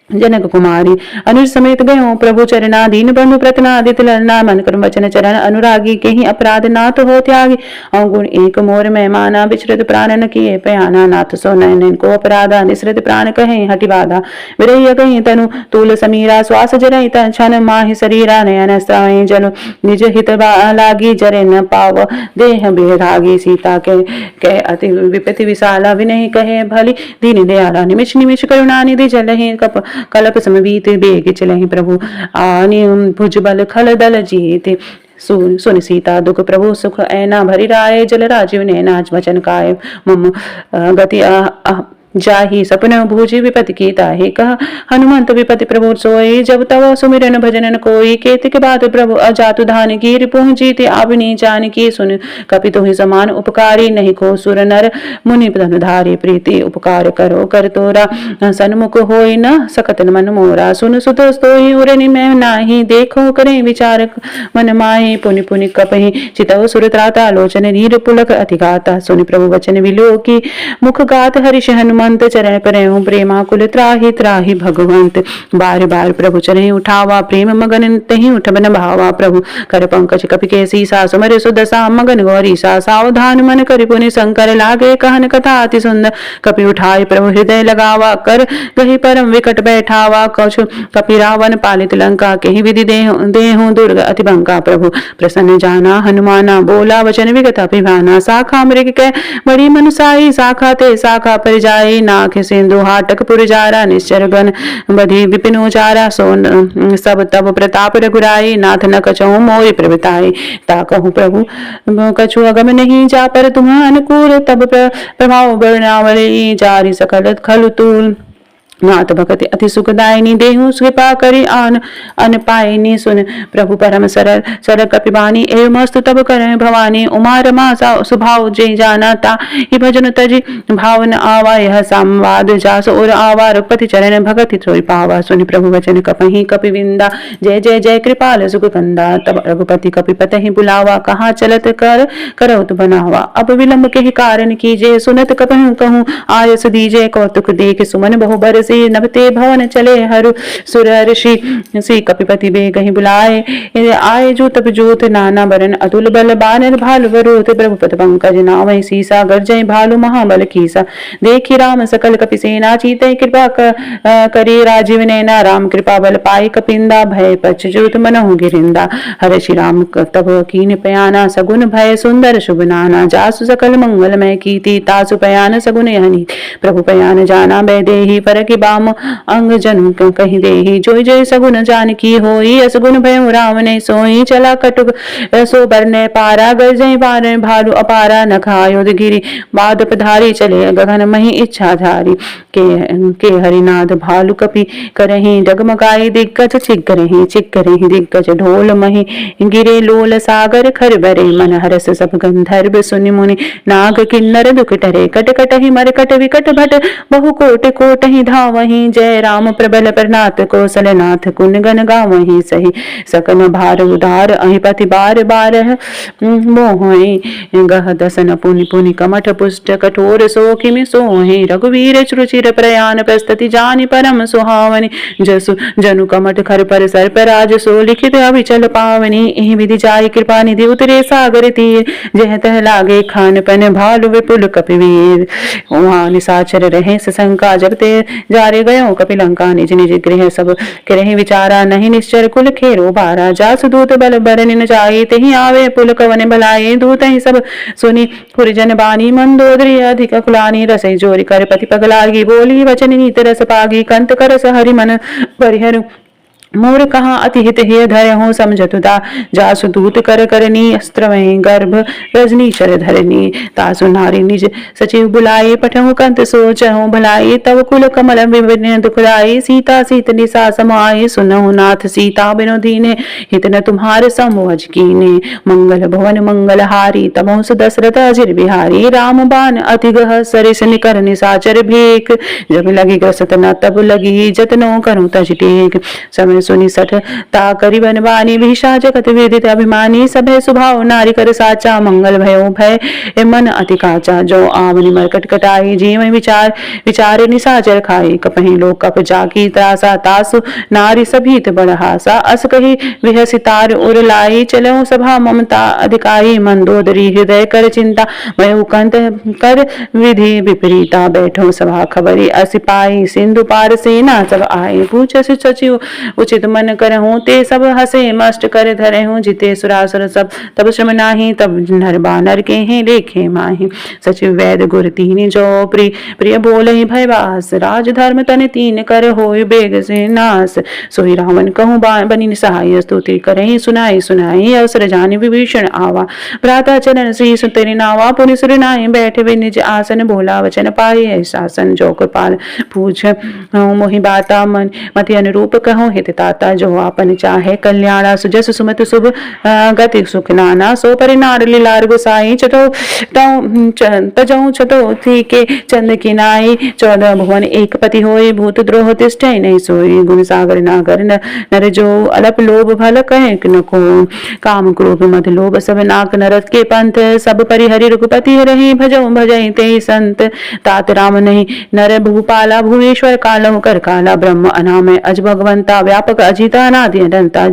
जनक कुमारी अनुज समेत गयो प्रभु चरणा दीन बंधु प्रतनादित लरना मन कर्म वचन चरण अनुरागी के ही अपराध नाथ हो त्यागी अवगुण एक मोर मेहमाना विचरित प्राण न किए पयाना नाथ सो नयन को अपराधा निसृत प्राण कहे हटि बाधा विरह कहीं तनु तूल समीरा श्वास जरई छन माहि शरीरा नयन स्रावे जल निज हित लागी जरे न पाव देह बेरागी सीता के अति विपति विशाला विनय कहे भली दीन दयाला निमिष निमिष करुणा निधि जलहि कलप समवीत बेग चलहि प्रभु आनि भुजबल खल दल जीत सुन सीता दुख प्रभु सुख ऐना भरी राय जल राजीव नैना वचन काय मम गति जाहि सपन भूजि विपति की ताहि कह हनुमंत विपति प्रभु सोई जब तव सुमिरन भजन कोई केत के बाद प्रभु अजातु धान की रिपुह जीते आविनी जान की सुन कपि तुहि समान उपकारी नहीं को सुर नर मुनि धनुधारी प्रीति उपकार करो कर तोरा सन्मुख होई न सकत मन मोरा सुन सुत सोई उरनि मैं नाही देखो करें विचार मन माहि पुनि पुनि कपहि चितव सुर त्राता लोचन नीर पुलक अतिगाता सुनि प्रभु वचन विलोकी मुख गात हरिष हनुमंत चरण परहु प्रेमा कुल त्राहि त्राहि भगवंत बार बार प्रभु चरण उठावा प्रेम मगन तहि उठबन भावा प्रभु कर पंकज कपि के सीसा सुमर सुदशा मगन गौरी सा सावधान मन करि पुनि शंकर लागे कहन कथा अति सुंदर कपि उठाई प्रभु हृदय लगावा कर गही परम विकट बैठावा कछु कपि रावण पालित लंका के विधि देहु दुर्ग अति बंका प्रभु प्रसन्न जाना हनुमाना बोला वचन विगत अभिमाना साखा मृग के बड़ी मनुसाई शाखा ते शाखा पर जाई नाख सिंधु हाटक पुर जारा निश्चर गण बधि विपिन उचारा सोन सब तब प्रताप रघुराई नाथ न कछहु मोहि प्रभुताई ता कहूँ प्रभु कछु अगम नहीं जा पर तुम्ह अनुकूल तब प्रभाव वर्णावली जारी सकल खलु तूल नाथ भगति अति सुखदायिनी देहु कृपा करी आन अन पायनी सुन प्रभु परम सरल सरल कपिबानी एवं मस्तु तब करें भवानी उमा रमा सुभाव जय जाना ता ही भजन तजी भावन आवा यह संवाद जास और आवा रघुपति चरण भगति थोड़ी पावा सुनि प्रभु वचन कपहि कपिविंदा जय जय जय कृपाल सुख कंदा तब रघुपति कपिपत ही बुलावा कहाँ चलत कर करौत बनावा अब विलंब के कारण कीजे सुनत कपहि कहूँ आयस दीजे कौतुक देख सुमन बहु बरस नभते भवन चले हरु सुर ऋषि सी कपिपति बे कहीं बुलाए आए जो तब जोत नाना बरन अतुल बल बानर भालु वरोत प्रभु पद पंकज नावै सीसा गरजय भालु महाबल कीसा देखी राम सकल कपि सेना चीते कृपा करी राजीव नैना राम कृपा बल पाई कपिंदा भय पच जोत मनहु गिरिंदा हर श्री राम तब कीन पयाना सगुन भय सुंदर शुभ नाना जासु सकल मंगलमय कीति तासु पयान सगुन यहनी प्रभु पयान जाना बैदेही पर की बाम अंग जन कही देही जोय जय सगुन जान की होई असगुन भय राम ने सोई चला कटुक सो बरने पारा गरजय पार भालु अपारा नखायोध गिरी बाद पधारी चले गगन मही इच्छा धारी के हरिनाथ भालु कपि करही डगमगाई दिग्गज चिक्करही दिग्गज ढोल मही गिरे लोल सागर खर बरे मन हरस सब गंधर्व सुनि मुनि नाग किन्नर दुख टरे कट कटहि मरकट विकट भट बहु कोट कोट ही धावहि जय राम प्रबल प्रनाथ कौशलनाथ कुन गन गावहि सही सकन भार उदार अहिपति बार बार मोहि गह दसन पुनि पुनि कमठ पुष्ट कठोर सो किमि सोहि रघुवीर रुचिर प्रयाण प्रस्तति जानि परम सुहावनि जसु जनु कमठ खर पर सर्प राज सो लिखित अभिचल पावनि एहि विधि जाय कृपा निधि उतरे सागर तीर जह तह लागे खान पन भालु विपुल कपिवीर वहाँ निशाचर रहे सशंका जब ते जारे गयो कपिलंका निज निज गृह सब करहि विचारा नहीं निश्चर कुल खेरो बारा जासु दूत बल बरनि न जाई तेहि आवे पुल कवन भलाई दूत ही सब सुनि पुरजन बानी मंदोदरी अधिक कुलानी रसै जोरी कर पति पगलागी बोली वचन नीत रस पागी कंत करस हरि मन परिहर मोर कहाँ अति हित हे धर हो समझतुदा जासु दूत कर करनी अस्त्र वहीं गर्भ रजनी चर धरनी तासु नारी निज सचिव बुलाए पठहु कंत सोचहु भलाई तव कुल कमल विभिन्न दुखदाई सीता सीत निशा समाये सुनहु नाथ सीता बिनु दीने हित न तुम्हारे समोज कीने मंगल भवन मंगल हारी तमो दशरथ अजिर बिहारी राम बाण अति गह सरिस निकर निशाचर भेक जब लगी ग्रसत न तब लगी जतनो करूं तज टेक समय सुनि सठ ता करि बनवानी भीषा जगत विदित अभिमानी सभय स्वभाव नारी कर साचा मंगल भयो भय मन अति काचा जो आवनि मरकट कटाई जीव विचार निशाचर खाई कपहि लोक कप जाकी त्रासा तासु नारी सभीत बड़हासा अस कही विहसितार उर लाई चलो सभा ममता अधिकारी मंदोदरी हृदय कर चिंता भयो कंत कर विधि विपरीता बैठो सभा खबरी असिपाई सिंधु पार सेना सब आए पूछ सचिव चित मन करहूँ, ते सब हसे मस्ट कर धरहूँ। जिते सुरासुर सब तब श्रम नाही, तब नर बानर के हैं लेखे माही। सचिव वैद गुर तीन जो प्रिय बोलहि भय बास, राज धर्म तन तीन कर होय बेग से नास। सोई रावण कहूँ बनी सहाय, स्तुति करहि सुनाई सुनाई। अवसर जानि विभीषण आवा, भ्राता चरण श्री सुतरि नावा। पुनि सुर नाहि बैठे वे निज आसन, बोला वचन पाए शासन। जो कृपाल पूछ मोहि बाता, मन मति अनुरूप कहूँ हित ताता। जो आपन चाहे कल्याणा, सुजस सुमत शुभ गति सुख नाना। सो परिनार लीलार गोसाई, तजऊ छतोथी के चंद की नाई। 14 भुवन एक पति होए, भूत द्रोह तिष्ठै नहीं सोई। गुण सागर नागर नर जो अलप लोभ, भल कहे न को। काम क्रोध मद लोभ सब नाक, नरक के पंथ सब परिहरि। रघुपति रही भजऊ भजई ते संत, तात राम नहीं नर भूपाला। भुवेश्वर कालहु कर काला, ब्रह्म अनामय अज भगवंता। व्यापक अजिता अनादि अनंता,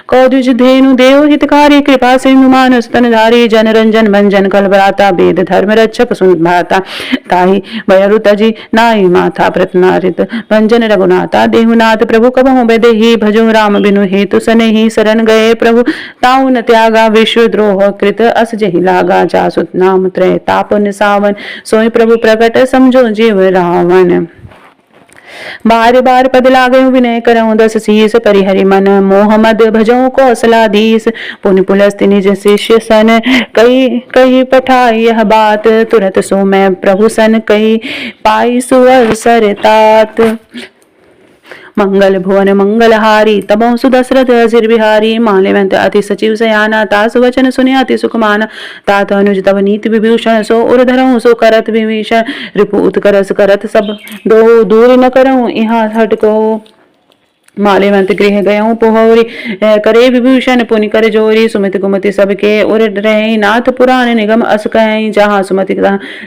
कौद्विज धेनु देव हितकारी। कृपा सिंधु मानुष तन धारी, जन रंजन भंजन कल बराता। वेद धर्म रक्षक सुन भाता, ताहि भयरु तजी नाई माथा। प्रतनारित भंजन रघुनाथा, देहुनाथ प्रभु कबहु बेदेहि। भजो राम बिनु हेतु सनेहि, शरण गए प्रभु ताऊ न त्यागा। विश्व द्रोह कृत अस जहि लागा, जासु नाम त्रय ताप निसावन। सोई प्रभु प्रकट समझो जीव रावण। बार बार पद लागे विनय करऊँ, 10 शीस परिहरि मन। मोह मद भजऊँ कौशलाधीश, पुनि पुलस्त्य निज शिष्य सन। कही पठाई यह बात, तुरत सो मैं प्रभु सन। कही पाई सुअवसर तात। मंगल भुवन मंगलहारी, तबों सुदशरथ असिर बिहारी। माल्यवंत अति सचिव सयाना, तासु वचन सुने अति सुख माना। तात अनुज तब नीति विभूषण, सो उर धरऊँ सो करत विभीषण। रिपु उत्करस करत सब दो, दूर न करऊँ यहाँ हटको। माल्यवंत गृह गयऊँ पोहरी, करे विभूषण पुनि कर जोरी। सुमित कुमति सबके उर रहे, नाथ पुराण निगम अस कहीं। जहाँ सुमति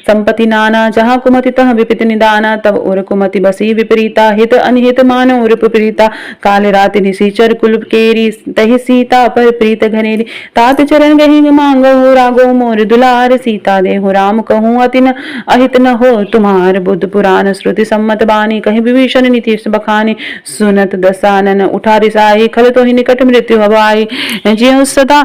संपत्ति नाना, जहाँ कुमति तह विपित निदाना। तब उर कुमति बसी विपरीता, हित अनहित मानो उर प्रीता। काल राति निशिचर कुल केरी, तहि सीता पर प्रीत घनेरी। तात चरण गही मांगहु, रागो मोर दुलार। सीता देहु राम कहूँ, अति न अहित न हो तुम्हार। बुद्ध पुराण श्रुति सम्मत बानी, कहीं विभीषण नीति बखानी। सुनत सानन उठा रिसाई, खल तो ही निकट मृत्यु हवाई। ज्यों सदा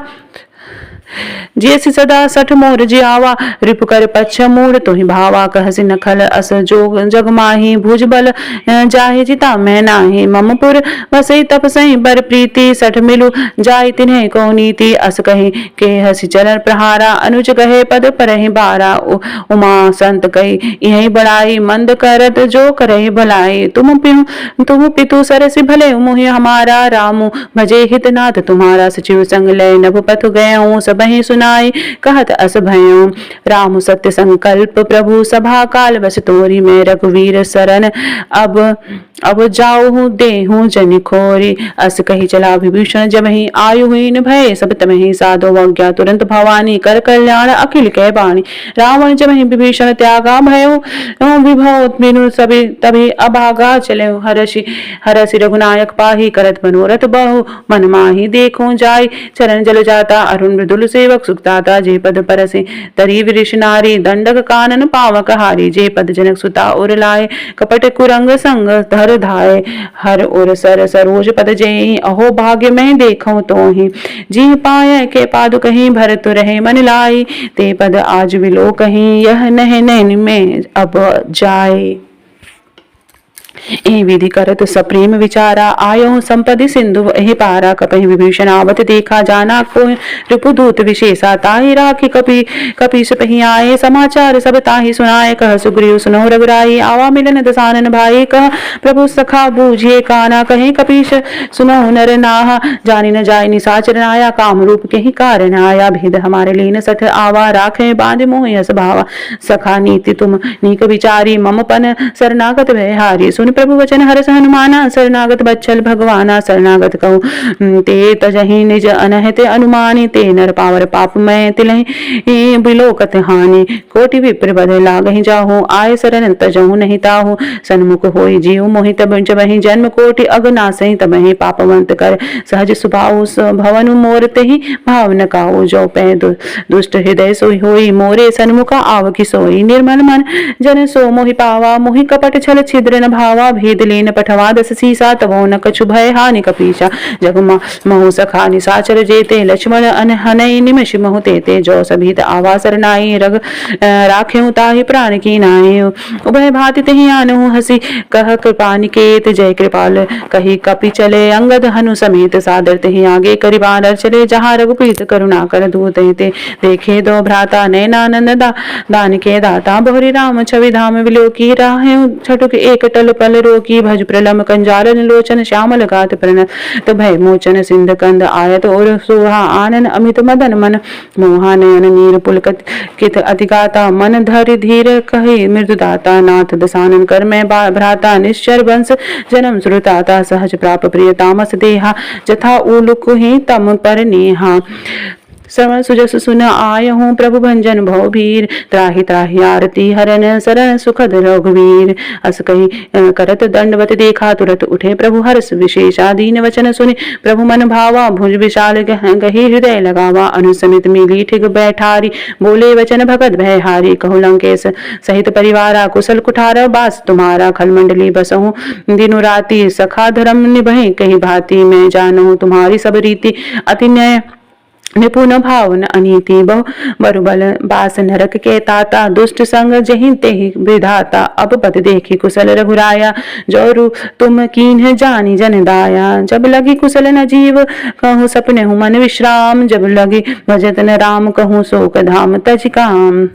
जैसी सदा सठ मोर जियावा, रिपु कर पच्छ मूर तुहि भावा। कहसि नखल अस जोग जग माही, भुज बल जाहि जिता मैं नाही। ममपुर बसई तपसई बर प्रीति, सठ मिलु जाय तिन्हे को नीति। अस कही के हसि चरण प्रहारा, अनुज कहे पद परहि बारा। उमा संत कही यही बड़ाई, मंद करत जो करहि भलाई। तुम पितु सरसि भले मोहि हमारा, रामु भजे हितनाथ तुम्हारा। सचिव संग लय नभ पथ गयऊँ, सबहि सुनाई कहत अस भयऊँ। राम सत्य संकल्प प्रभु, सभा काल बस तोरी। मैं रघुवीर शरण अब जाऊँ देहूँ जनि खोरी। अस कही चला विभीषण जबहि, आयुहीन भय सब तमहि। साधो अज्ञा तुरंत भवानी, कर कल्याण अखिल कह बानी। रावण जबहि विभीषण त्यागा, भयो विभव बिनु सभी तभी अभागा। चले हरषि रघुनायक पाही, करत मनोरथ बहु मन माही। देखो जाय चरण जल जाता, अरुण मृदुल सेवक सुखदाता। जे पद परसे तरी वृष नारी, दंडक कानन पावक हारी। जे पद जनक सुता उर लाए, कपट कुरंग संग धर धाय। हर उर सर सरोज पद जेहि, अहो भाग्य में देखूं तोहि। जी पाए के पादु कहीं, भरत रहे मन लाई। ते पद आज विलो कहीं, यह नह नैन में अब जाए। ए विधि करत सप्रेम विचारा, आयो संपदि सिंधु एहि पारा। कपहि विभीषण आवत देखा, जाना को रिपुदूत विशेषा। ताहि राखी कपीस पहि आए, समाचार सब ताहि सुनाए। कह सुग्रीव सुनो रघुराई, आवा मिलन दसानन भाई। कह प्रभु सखा बूझे काना, कहे कपीस सुनो नर नाहा। जानी न जाय निशाचर आया, काम रूप के ही कारण आया। भेद हमारे लीन सठ आवा, राखे बांध मोह यस भावा। सखा नीति तुम नीक विचारी, मम पन शरणागत भयहारी। सुन प्रभु वचन हरस हनुमाना, शरणागत बच्छल भगवाना। शरणागत कहूँ ते तजहि निज अनहते अनुमानी। ते नर पावर पाप मैं तिलहि बिलोकत हानि। कोटि विप्र बध लागहि जाहु, आय शरण तजहु नहीं ताहु। सन्मुख होई जीव मोहित जबहि, जन्म कोटि अगनासहि तबहि। पापवंत कर सहज सुभाउ, भवन मोर तेहि भाव न काहू। जो पै दुष्ट हृदय सोई होई, मोरे सन्मुख आव कि सोई। निर्मल मन जन सो मोहि पावा, मोहि कपट छल छिद्र न भावा। भेद लेन पठवा दस सीसा तवो न कछु भय हानि कपीसा जग महु सखा निसाचर जेते लक्ष्मण हनई निमिष महु तेते जो सभीत आवा सरनाई रग राख्यु ताहि प्राण की नाई उभय भाति तहि आनहु हसी कह कृपा निकेत जय कृपाल कही कपि चले अंगद हनु समेत सादर तहि आगे करि बानर चले जहाँ रघुप्रीत करुणा कर दूत ते देखे दो भ्राता नैनानंद दान के दाता बोहरि राम छवि धाम विलोकी राहे छटुक एक टल पल रोकी भज प्रलम कंजाल लोचन श्यामल गात प्रण तो भय मोचन सिंध कंद आयत और सोहा आनन अमित मदन मन मोहा नयन नीर पुलकत कित अतिगाता मन धरि धीर कहि मृदुदाता नाथ दसानन कर मैं भ्राता निश्चर वंश जन्म श्रुताता सहज प्राप प्रिय तामस देहा जथा उलुक ही तम पर नेहा श्रवण सुजस सुन आय हूँ प्रभु भंजन भव भीर त्राहि त्राहि आरती हरन शरण सुखद रघुवीर अस कही करत दंडवत देखा तुरत उठे प्रभु हर्ष विशेषा दीन वचन सुनि प्रभु मन भावा भुज विशाल गही हृदय लगावा अनुसमित मिली ठिग बैठारी बोले वचन भगत भय हारी कहु लंकेश सहित परिवारा कुशल कुठार बास तुम्हारा खलमंडली बसहु दिनु राति सखा धर्म निभहि कही भांति मैं जानहु तुम्हारी सब रीति अति न्याय निपुण भावन अनीति बहु बरुबल बास नरक के ताता दुष्ट संग जहि तेहि विधाता अब पद देखी कुशल रघुराया जोरु तुम कीन्ह जानी जन दाया जब लगी कुशल न जीव कहूँ सपने हूँ मन विश्राम जब लगी भजत न राम कहूँ शोक धाम तज काम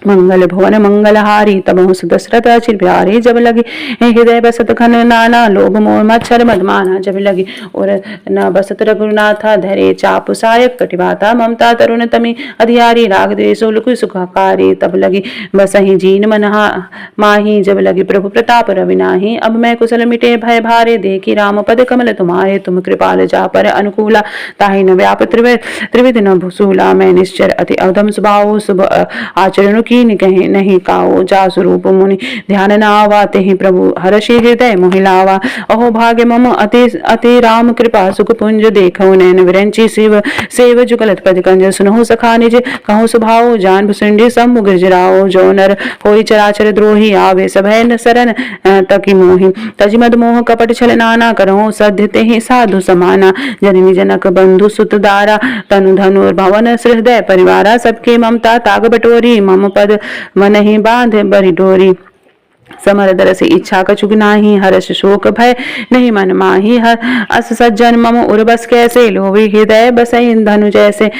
मंगल भुवन मंगलहारी तब दशरथ अचिर प्यारे जब लगी हृदय बसत घन नाना लोभ मोह मच्छर मदमाना जब लगी और न बसत रघुनाथा धरे चाप सायक कटिबाता ममता तरुण तमी अधियारी राग द्वेषो लुकु सुखकारी तब लगी बसही जीन मनहा माही जब लगी प्रभु प्रताप रविनाही अब मैं कुशल मिटे भय भारे देखी राम पद कमल तुम्हारे तुम कृपाल जा पर अनुकूला ताहि न व्याप त्रिविध न भूसूला मैं निश्चर अति अवधम स्वभाव शुभ आचरण की कहे नहीं काओ जा स्वरूप मुनि ध्यान न आवा तेहि प्रभु हर्षि हृदय मोहिलावा अहो भाग्य मम अति अति राम कृपा सुख पुंज देखो नैन विरंची शिव सेव जुगलत पद कंज सुनहु सखा निज कहु स्वभाव जान भुसुंडी सब गिरजराओ जो नर होई चराचर द्रोही आवे सभय न शरण तकी मोहि तज मद मोह कपट छल नाना करहु सध्य तेहि साधु समाना जननी जनक बंधु सुत दारा तनु धनु भवन हृदय परिवारा सबके ममता ताग बटोरी मम पद मन ही बांध बरी डोरी समर दरस इच्छा कछुक नाही हर्ष शोक भय नहीं मन माही हर अस सज्जन मम उर्बस कैसे लोभी हृदय बसई धनु जैसे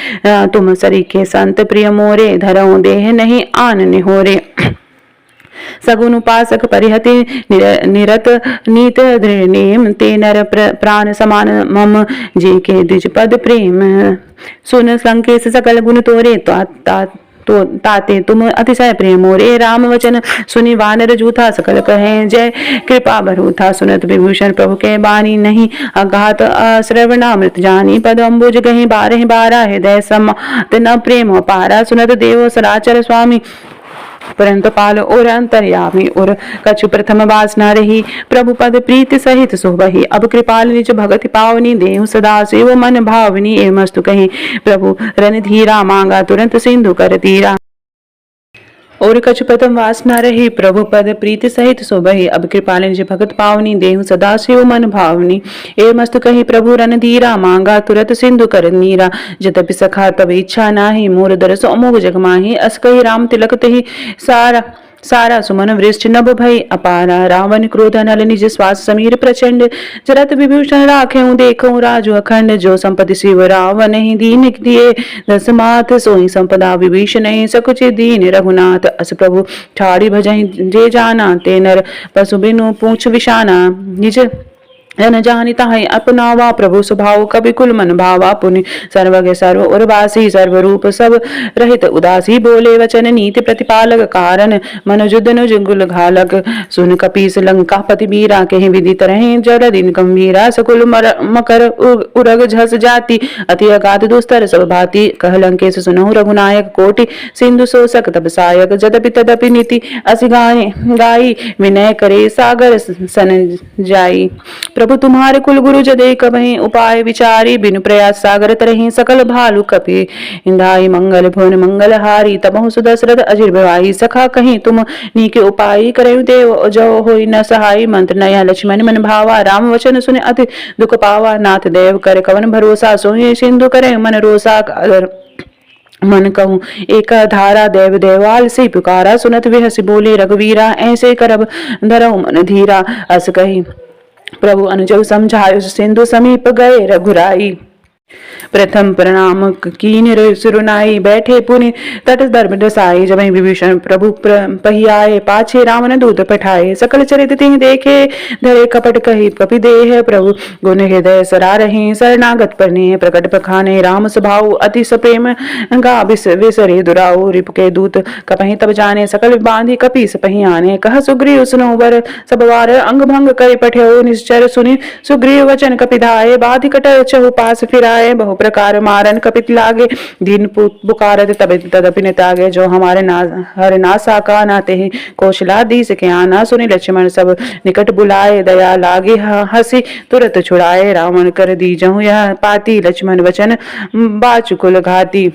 तुम सरीखे संत प्रिय मोरे धरऊ देह नहीं आन निहोरे सगुन उपासक परिहति निरत नीत दृढ़ ते नर प्राण समान मम जे के द्विज पद प्रेम सुन संकेश सकल गुण तोरे तो ताते तुम अतिशय प्रेम मोरे राम वचन सुनि वानर जूथा सकल कहे जय कृपा भरूथा सुनत विभूषण प्रभु के बानी नहीं अघात श्रवणामृत जानी पद अम्बुज गही बारह बारा हृदय समात न प्रेम पारा सुनत देव सराचर स्वामी परंतु पाल और अंतर्यामी और कछु प्रथम वासना रही प्रभु पद प्रीति सहित सोबही अब कृपाल निज भगति पावनी देहु सदा शिव मन भावनी एमस्तु कही प्रभु रणधीरा मांगा तुरंत सिंधु कर तीरा और कछु प्रथम वासना रही प्रभु पद प्रीति सहित सोबही अब कृपाल निज भगत पावनी देहु सदा शिव मन भावनी ए मस्त कही प्रभु रणधीरा मांगा तुरत सिंधु कर नीरा जतपि सखा तब इच्छा नाही मोर दरस अमोघ जग माही अस कही राम तिलक तही सारा सुमन वृष्ट नभ भई अपारा रावण क्रोध नल निज श्वास समीर प्रचंड जरत विभूषण राखे देखूं राजु अखंड जो संपत्ति शिव रावण ही दीन दिए दस माथ सोई संपदा विभीषण नहीं सकुचि दीन रघुनाथ अस प्रभु ठाड़ी भजहि जे जाना ते नर पशु बिनु पूछ विशाना निज जन जानिता है अपनावा प्रभु स्वभाव कवि कुल मन भावा पुण्य सर्वज्ञ सर्व उर्वासी सर्वरूप सब रहित उदासी बोले वचन नीति प्रतिपालक कारण मनोजुद नुजुल घालक सुन कपीस लंका पति बीरा कहीं विदित रहे जर दिन गंभीरा सकुल मकर उरग झस जाति अति अगाध दुस्तर सब भांति कह लंकेश सुनहु रघुनायक कोटि सिंधु शोषक तब सायक जदपि तदपि नीति असि गाई विनय करे सागर सन जाई प्रभु तुम्हारे कुल गुरु जदे कबहि उपाय विचारी, बिनु प्रयास सागर तरहि सकल भालु कपि इंदाई मंगल भुवन मंगल हारी, तबहु सुदशरथ अजिर भवाई, सखा कहीं तुम नीके उपाय करहु देव जो होई न सहाय, मंत्र नया लक्ष्मण मन भावा, राम वचन सुने अति दुख पावा, नाथ देव कर कवन भरोसा, सोई सिंधु करे मन रोसा, मन कहूँ एक धारा देव देवाल से पुकारा, सुनत विहसी बोले रघुवीरा, ऐसे करब धरहु मन धीरा, अस कही प्रभु अनुजव समझायो, सिंधु समीप गए रघुराई, प्रथम प्रणाम कीन सुरनाई, बैठे पुनि तट धर्म दसाई, जब विभीषण प्रभु पहियाए, पाछे रावण दूत पठाए, सकल चरित तिहि देखे, धरे कपट कही कपि देह, प्रभु गुण हृदय सरा रहे, शरणागत परने प्रकट पखाने, राम स्वभाव अति सप्रेम गा विसरे दुराऊ, रिप के दूत कपहि तब जाने, सकल बांधि कपि सपहि आने, कह सुग्रीव सुनो बर सब वार, अंग भंग कर पठ्यो निश्चर, सुनि सुग्रीव वचन कपिधाये, बाधि कट चहु पास फिराए, बहु प्रकार मारन कपित लागे, दीन पुकारत तब तदपि न त्यागे, जो हमारे हर नासा का नाते ही कौशला दी सके आना, सुनि लक्ष्मण सब निकट बुलाए, दया लागे हंसी तुरत छुड़ाए, रावण कर दी जहु यह पाती, लक्ष्मण वचन बाचुकुल घाती,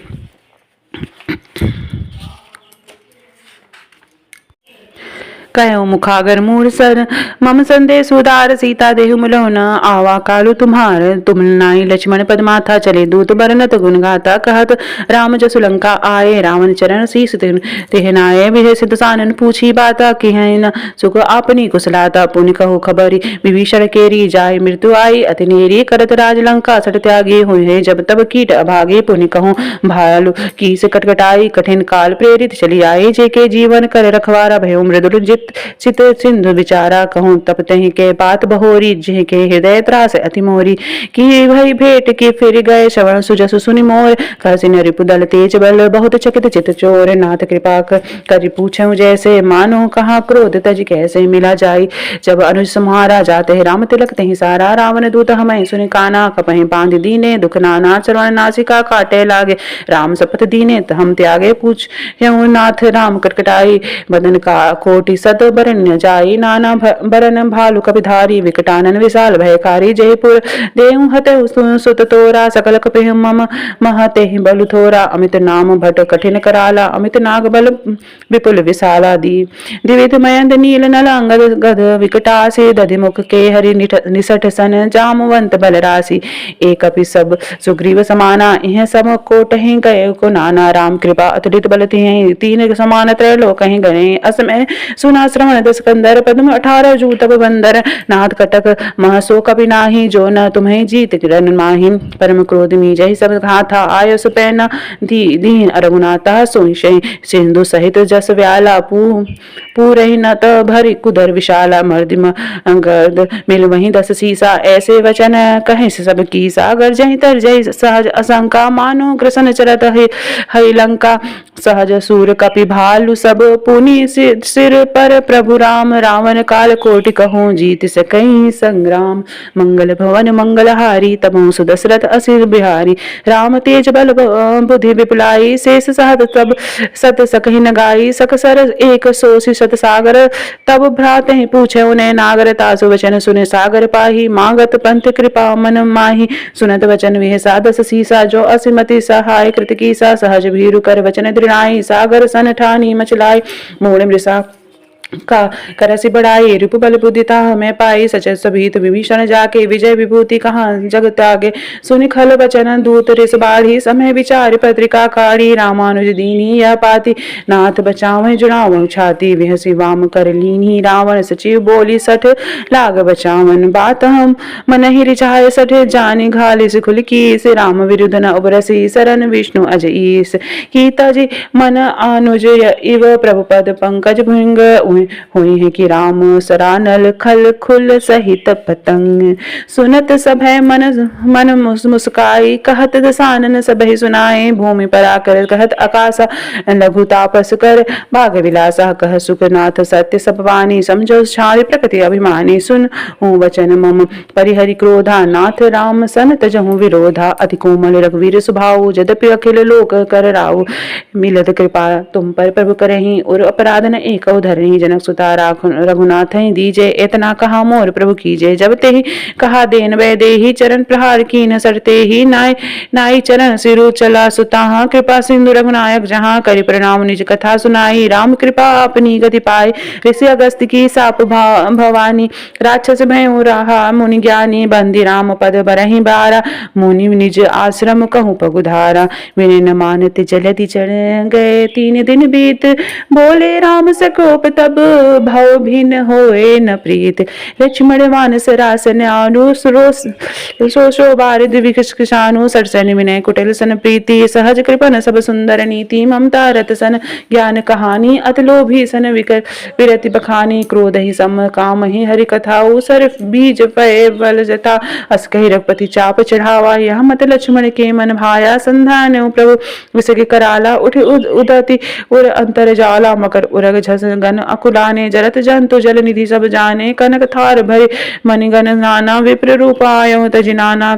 कहो मुखागर मूर सर मम संदेश उदार, सीता देहु मिलो न आवा कालु तुम्हार, तुम नाई लक्ष्मण पद माथा, चले दूत बरनत गुण गाता, कहत राम जसु लंका आए, रावण चरण शीस तिहनाए, विजय सिद्ध सानन पूछी बाता, कि न सुख अपनी कुशलाता, पुनि कहो खबरी विभीषण केरी, जाय मृत्यु आई अति नेरी, करत राज लंका सट त्यागी, हुए जब तब कीट अभागे, पुनि कहूँ भालु की से कटकटाई, कठिन काल प्रेरित चली आई, जे के जीवन कर रखवारा, भयो मृदुल चित सिंधु विचारा, कहूँ तप तहि के बात बहोरी, जिह के हृदय त्रास अति मोरी, की भई भेंट के फिर गए, श्रवण सुजसु सुनि मोर, कहसिन रिपुदल तेज बल, बहुत चकित चित चोर, नाथ कृपा करि पूछऊं जैसे, मानो कहाँ क्रोध तज कैसे, मिला जाई जब अनुज सम्हारा, जाते राम तिलक तहि सारा, रावण दूत हमें सुनि काना, कपहि बांध दीने, दुख नाना चरण नासिका काटे लागे, राम शपथ दीने हम त्यागे, पूछ नाथ राम कटकटाई, बदन का कोटि सत बरण्य जाई, नाना बरन भालु कपिधारी, विकटानन विशाल भयकारी, जयपुर देहु हतहु सुत तोरा, सकल कपि मम महते बलु थोरा, अमित नाम भट कठिन कराला, अमित नाग बल विपुल विशाला, दी दिविध मयंद नील नल अंगद गद विकटासी, दधिमुख के हरि निसठ सन, जामवंत बल राशि, एक अपि सब सुग्रीव समाना, इह सब कोटहि गए को नाना, राम कृपा अतुलित बल तिहि, तीन समान त्रैलोक कहीं गए, असमय सुना श्रवण दस कंदर, पद्म 18 जू तब बंदर, नाथ कटक महसो कपि नाही, जो न तुम्हें जीत किरण माही, परम क्रोध मी जय सब घाथा, आयो सुपैना दीन रघुनाथा, सोई सिंधु सहित जस व्याला, पूरहि न त भरि कुदर विशाला, मर्दिम गर्द मिल वहीं 10 सीसा, ऐसे वचन कहे सब की सागर, जय तर जय सहज असंका, मानो कृष्ण चरत हई लंका, सहज सूर कपि भालु सब, पुनि सिर पर प्रभु राम, रावण काल कोटि कहूँ जीत सकई संग्राम, मंगल भवन मंगल हारी, तबहु सुदशरथ असिर बिहारी, राम तेज बल बुद्धि विपुलाई, शेष सहत तब सत सकहि न गाई, सकसर एक सोसी सत सागर, तब भ्राते पूछे उन्हें नागर, तासु वचन सुने सागर पाही, मांगत पंथ कृपा मन माही, सुनत वचन विह सादस सीसा, जो असिमति सहाय कृत कीसा, सहज भीरु कर वचन दृढ़ाई, सागर सन ठानी मचलाई, मूढ़ मृषा का करसि बढ़ाई, रूप बल बुद्धिता हमें पाई, सचर सभीत विभीषण जाके, विजय विभूति कहाँ जग त्यागे, सुनि खल वचन दूत रिस बाढ़ी, समय विचार पत्रिका काढ़ी, रामानुज दीनी यह पाती, नाथ बचावे जुड़ाव छाती, विहसी वाम कर लीनी, रावण सचिव बोली सठ लाग बचावन, बात हम मन ही रिझाए सठ, जानी घालिस खुल कीस, राम विरुद्ध न उबरसी, शरण विष्णु अज ईस, कीता जी मन अनुज इव प्रभुपद पंकज भृंग, हुई है कि राम सरानल खल खुल सहित पतंग, सुनत सब है मन मुस्काई, कहत दसानन सब ही सुनाए, भूमि पर आकर कहत आकाशा, लघु तापस कर भाग विलासा, कह सुखनाथ सत्य सब वाणी, समझो छारी प्रकृति अभिमानी, सुन हूँ वचन मम परिहरि क्रोधा, नाथ राम सन तजहु विरोधा, अति कोमल रघुवीर स्वभाव, यद्यपि अखिल लोक कर राव, मिलत कृपा तुम पर प्रभु करहि, और अपराध न एक धरहि, जन जनक सुता रघुनाथ दीजे, इतना कहा मोर प्रभु कीजे। जब ते ही कहा देन वै देही, चरण प्रहार की न सरते ही, नाय नाई चरण सिरु चला सुता। कृपा सिंधु रघुनायक जहाँ, करि प्रणाम निज कथा सुनाई। राम कृपा अपनी गति पाई, ऋषि अगस्त की साप भवानी। राक्षस भय रहा मुनि ज्ञानी, बंदी राम पद बरहि बारा। मुनि निज आश्रम कहूँ पगुधारा, विनय न मानत जलधि चढ़ गए। 3 दिन बीत बोले राम सकोप, तब भव भिन्न होए न प्रीत। लक्ष्मण मानस रासन आनु, सो बारिद विकस किसानु। सरसन विनय कुटिल सन प्रीति, सहज कृपन सब सुंदर नीति। ममता रत सन ज्ञान कहानी, अतलोभी सन विरति बखानी। क्रोध ही सम काम ही हरि कथाऊ, सर बीज पय बल जता। अस कहि रघुपति चाप चढ़ावा, यह मत लक्ष्मण के मन भाया। संधान प्रभु विसगे कराला, उठ उदति उर अंतर जाला। मकर उरग झस गन अकुलाने, जरत जंतु जल निधि सब जाने। कनक थार भरे मणिगण नाना, विप्र रूप आयो तजिनाना।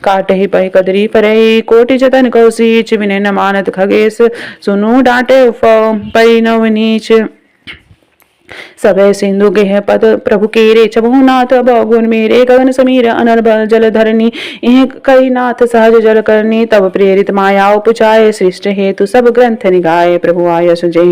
काटहि पै कदरी परई, कोटि जतन कौशीच। विनय न मानत खगेश, सुनु डांटे पै नवनीच। सबे सिंधु गेह पद प्रभु केरे, चबहु नाथ बहुगुण मेरे। गगन समीर अनर्बल जल धरनी, इह कई नाथ सहज जल करनी। तब प्रेरित माया उपचाए, सृष्ट हेतु सब ग्रंथ निगाए। प्रभु आय सुजै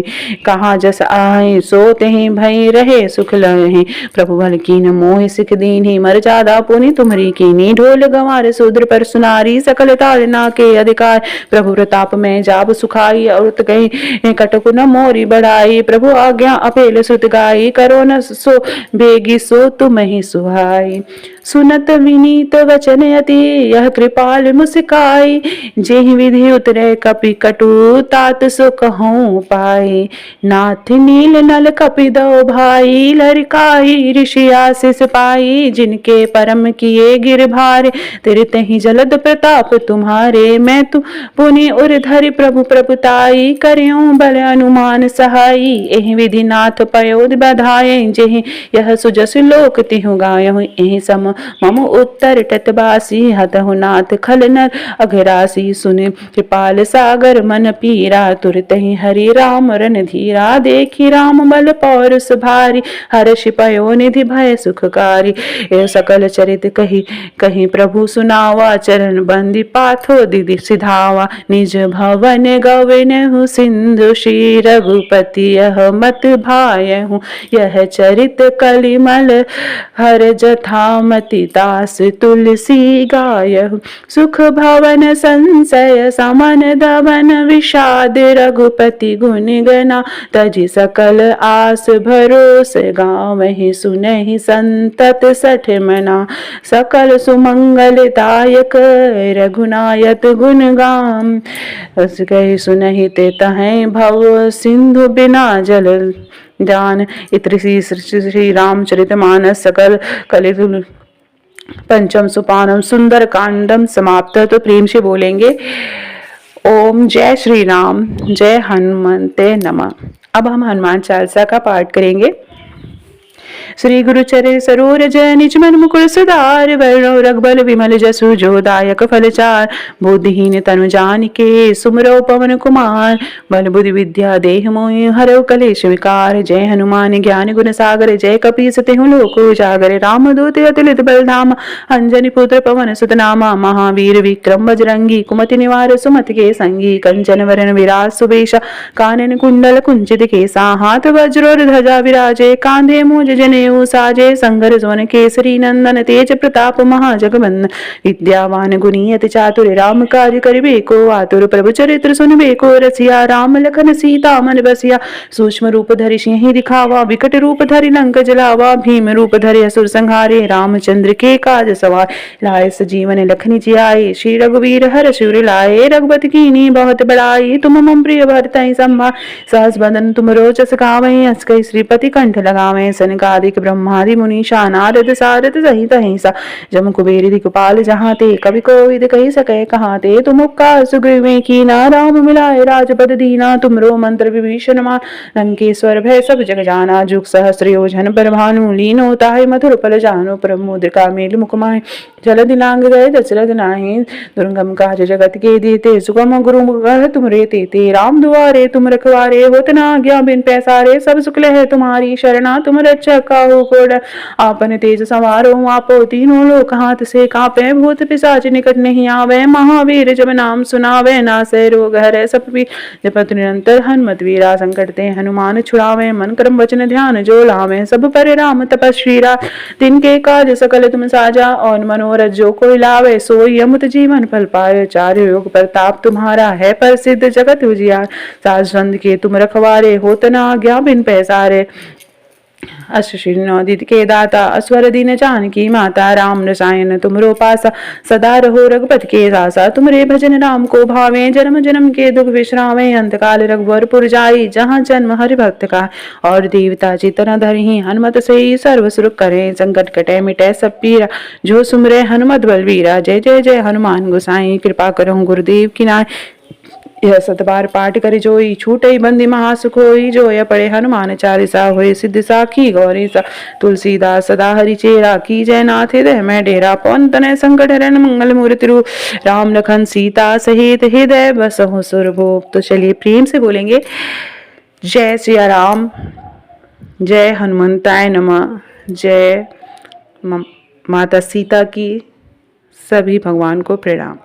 कहाँ जस आए, सो तेहि भई रहे सुख लहे। प्रभु बल कीन मोहि सिख दीन्ही, मर जादा पुनि तुम्हरी कीनी। ढोल गंवार शूद्र पर सुनारी, सकल ताड़ना के अधिकार। प्रभु प्रताप में जाब सुखाई, औरत गई कटकु न मोरी बढ़ाई। प्रभु आज्ञा अपेल सुत गाई, करो न सो बेगी सो तुम ही सुहाई। सुनत विनीत वचन अति, यह कृपाल मुस्काई। जेहि विधि उतरे कपि कटु, तात सो कहूँ पाई। नाथ नील नल कपि दो भाई, लरिकाई ऋषि आशीष पाई। जिनके परम किए गिर भारे, तेरे तहि जलद प्रताप तुम्हारे। मैं तु पुनि उर धरि प्रभु प्रभुताई, करियों बल अनुमान सहाई। एहि विधि नाथ पयोध बधाए, जेहि यह सुजस लोक तिहु गायहु। एहि सम मम उत्तर तटवासी, हतहु नाथ खल नर अघरासी। सुनि कृपाल सागर मन पीरा, तुरत ही हरि राम रन धीरा। देखी राम बल पौरुष भारी, हर्षि पयो निधि भय सुखकारी। ए सकल चरित कही कही प्रभु सुनावा, चरण बंदी पाथो दिदि सिधावा। निज भवन गवनहु सिंधु, श्री रघुपति यह मत भायहु। यह चरित कलिमल हर जथामति, दास तुलसी गायहु। सुख भवन संशय समन दमन, विषाद रघुपति गुण गना। तजि सकल आस भरोस, गावहि सुनहि संतत सठ मना। सकल सुमंगल दायक, रघुनायक गुण गाम। अस कहि सुनहि ते तहें भव, सिंधु बिना जल जान। इत्र श्री रामचरितमानस सकल कलितुल पंचम सोपानम सुंदर कांडम समाप्त। तो प्रेम से बोलेंगे ओम जय श्री राम, जय हनुमते नमः। अब हम हनुमान चालीसा का पाठ करेंगे। श्री गुरु चरे सरोरज, निज मन मुकुर सुधार। वर्णो रघुबल विमल जसु, जो दायक फलचार। बुद्धिहीन तनु जानिके, सुमरो पवन कुमार। बल बुद्धि विद्या देह मोहि, हरौ कलेश विकार। जय हनुमान ज्ञान गुण सागर, जय कपीस तिहुँ लोक उजागर। रामदूत अतुलित बल धामा, अंजनी पुत्र पवन सुत नामा। महावीर विक्रम बजरंगी, कुमति निवार सुमति के संगी। कंचन वरण विराज सुबेशा, कानन कुंडल कुंचित केसा। हाथ वज्र ध्वजा विराजे, कांधे मूंज जनेऊ साजे। संगर सुवन केसरी नंदन, तेज प्रताप महाजगवंदन। विद्यावान गुणी अति चातुर, राम कार्य करिबे को आतुर। प्रभु चरित्र सुनबे को रसिया, राम लखन सीता मन बसिया। सूक्ष्म रूप धरि सिंहि दिखावा, विकट रूप धरि लंक जलावा। भीम रूप धरि असुर संहारे, रामचंद्र के काज सवार। लाए सजीवन लखनी जियाए, श्री रघुवीर हर शिवर लाए। रघुपति कीन्ही बहुत बड़ाई, तुम मम प्रिय भरतहि संभार। सहस बदन तुम रोचस गावै, अस कहि श्रीपति कंठ लगावै। सनकादिक सनकादिक ब्रह्मादि मुनीषा नारद सारद सहित अहिंसा जम कुबेर दिक्पाल जहाँ ते कवि कोविद कही सके कहाँ ते तुम उपकार सुग्रीवें कीना राम मिलाए राजपद दीना तुमरो मंत्र विभीषण मान लंकेश्वर भय सब जग जाना जुग सहस्र योजन पर भानु लीनो ताहि मधुर पल जानो प्रमुद्रिका मेल मुकुमाय जल दिलांग गए दशरथ नाही दुर्गम काज जगत के देते सुगम गुरु मुख तुम रे ते राम दुआरे तुम रखवारे होत न आज्ञा बिन पैसारे सब सुखल है तुम्हारी शरणा तुम रक्षक काहू को डर आपन तेज सवारो आपो तीनों लोक हाथ से कापे भूत पिशाच निकट नहीं आवे महावीर जब नाम सुनावे नासै रोग हरै सब पीर जपत निरंतर हनुमत वीरा संकट ते हनुमान छुड़ावे मन कर्म वचन ध्यान जो लावे सब पर राम तपस्वी राम तिनके काज सकल तुम साजा और मनोरथ जो कोई लावे सोई अमृत जीवन फल पाए चार योग प्रताप तुम्हारा है प्रसिद्ध जगत उजियार साज संत के तुम रखवारे होत न आज्ञा बिन पैसारे अश्विनोदित के दाता अस्वर दीन जानकी माता राम रसायन तुमरो पासा सदा रहो रघुपति के दासा तुमरे भजन राम को भावे जन्म जन्म के दुख विश्रामे अंत काल रघुवरपुर जाई जहाँ जन्म हरि भक्त का और देवता चितन धरही हनुमत से सर्व सुख करे संकट कटे मिटे सब पीरा जो सुमरे हनुमत बलवीरा जय जय जय हनुमान गोसाई कृपा करो गुरुदेव की नाय यह सतबार पाठ करे जोई छूटे बंदी महासुख होई जोय पड़े हनुमान चालीसा होए सिद्ध साखी गौरी सा तुलसीदास सदा हरि चेरा की जय नाथ हृदय में डेरा पवन तनय संकट हरण मंगल मूर्ति रूप राम लखन सीता सहित हृदय बसहु सुरभूप। तो चलिए प्रेम से बोलेंगे जय सिया राम, जय हनुमंताय नमः, जय माता सीता की, सभी भगवान को प्रणाम।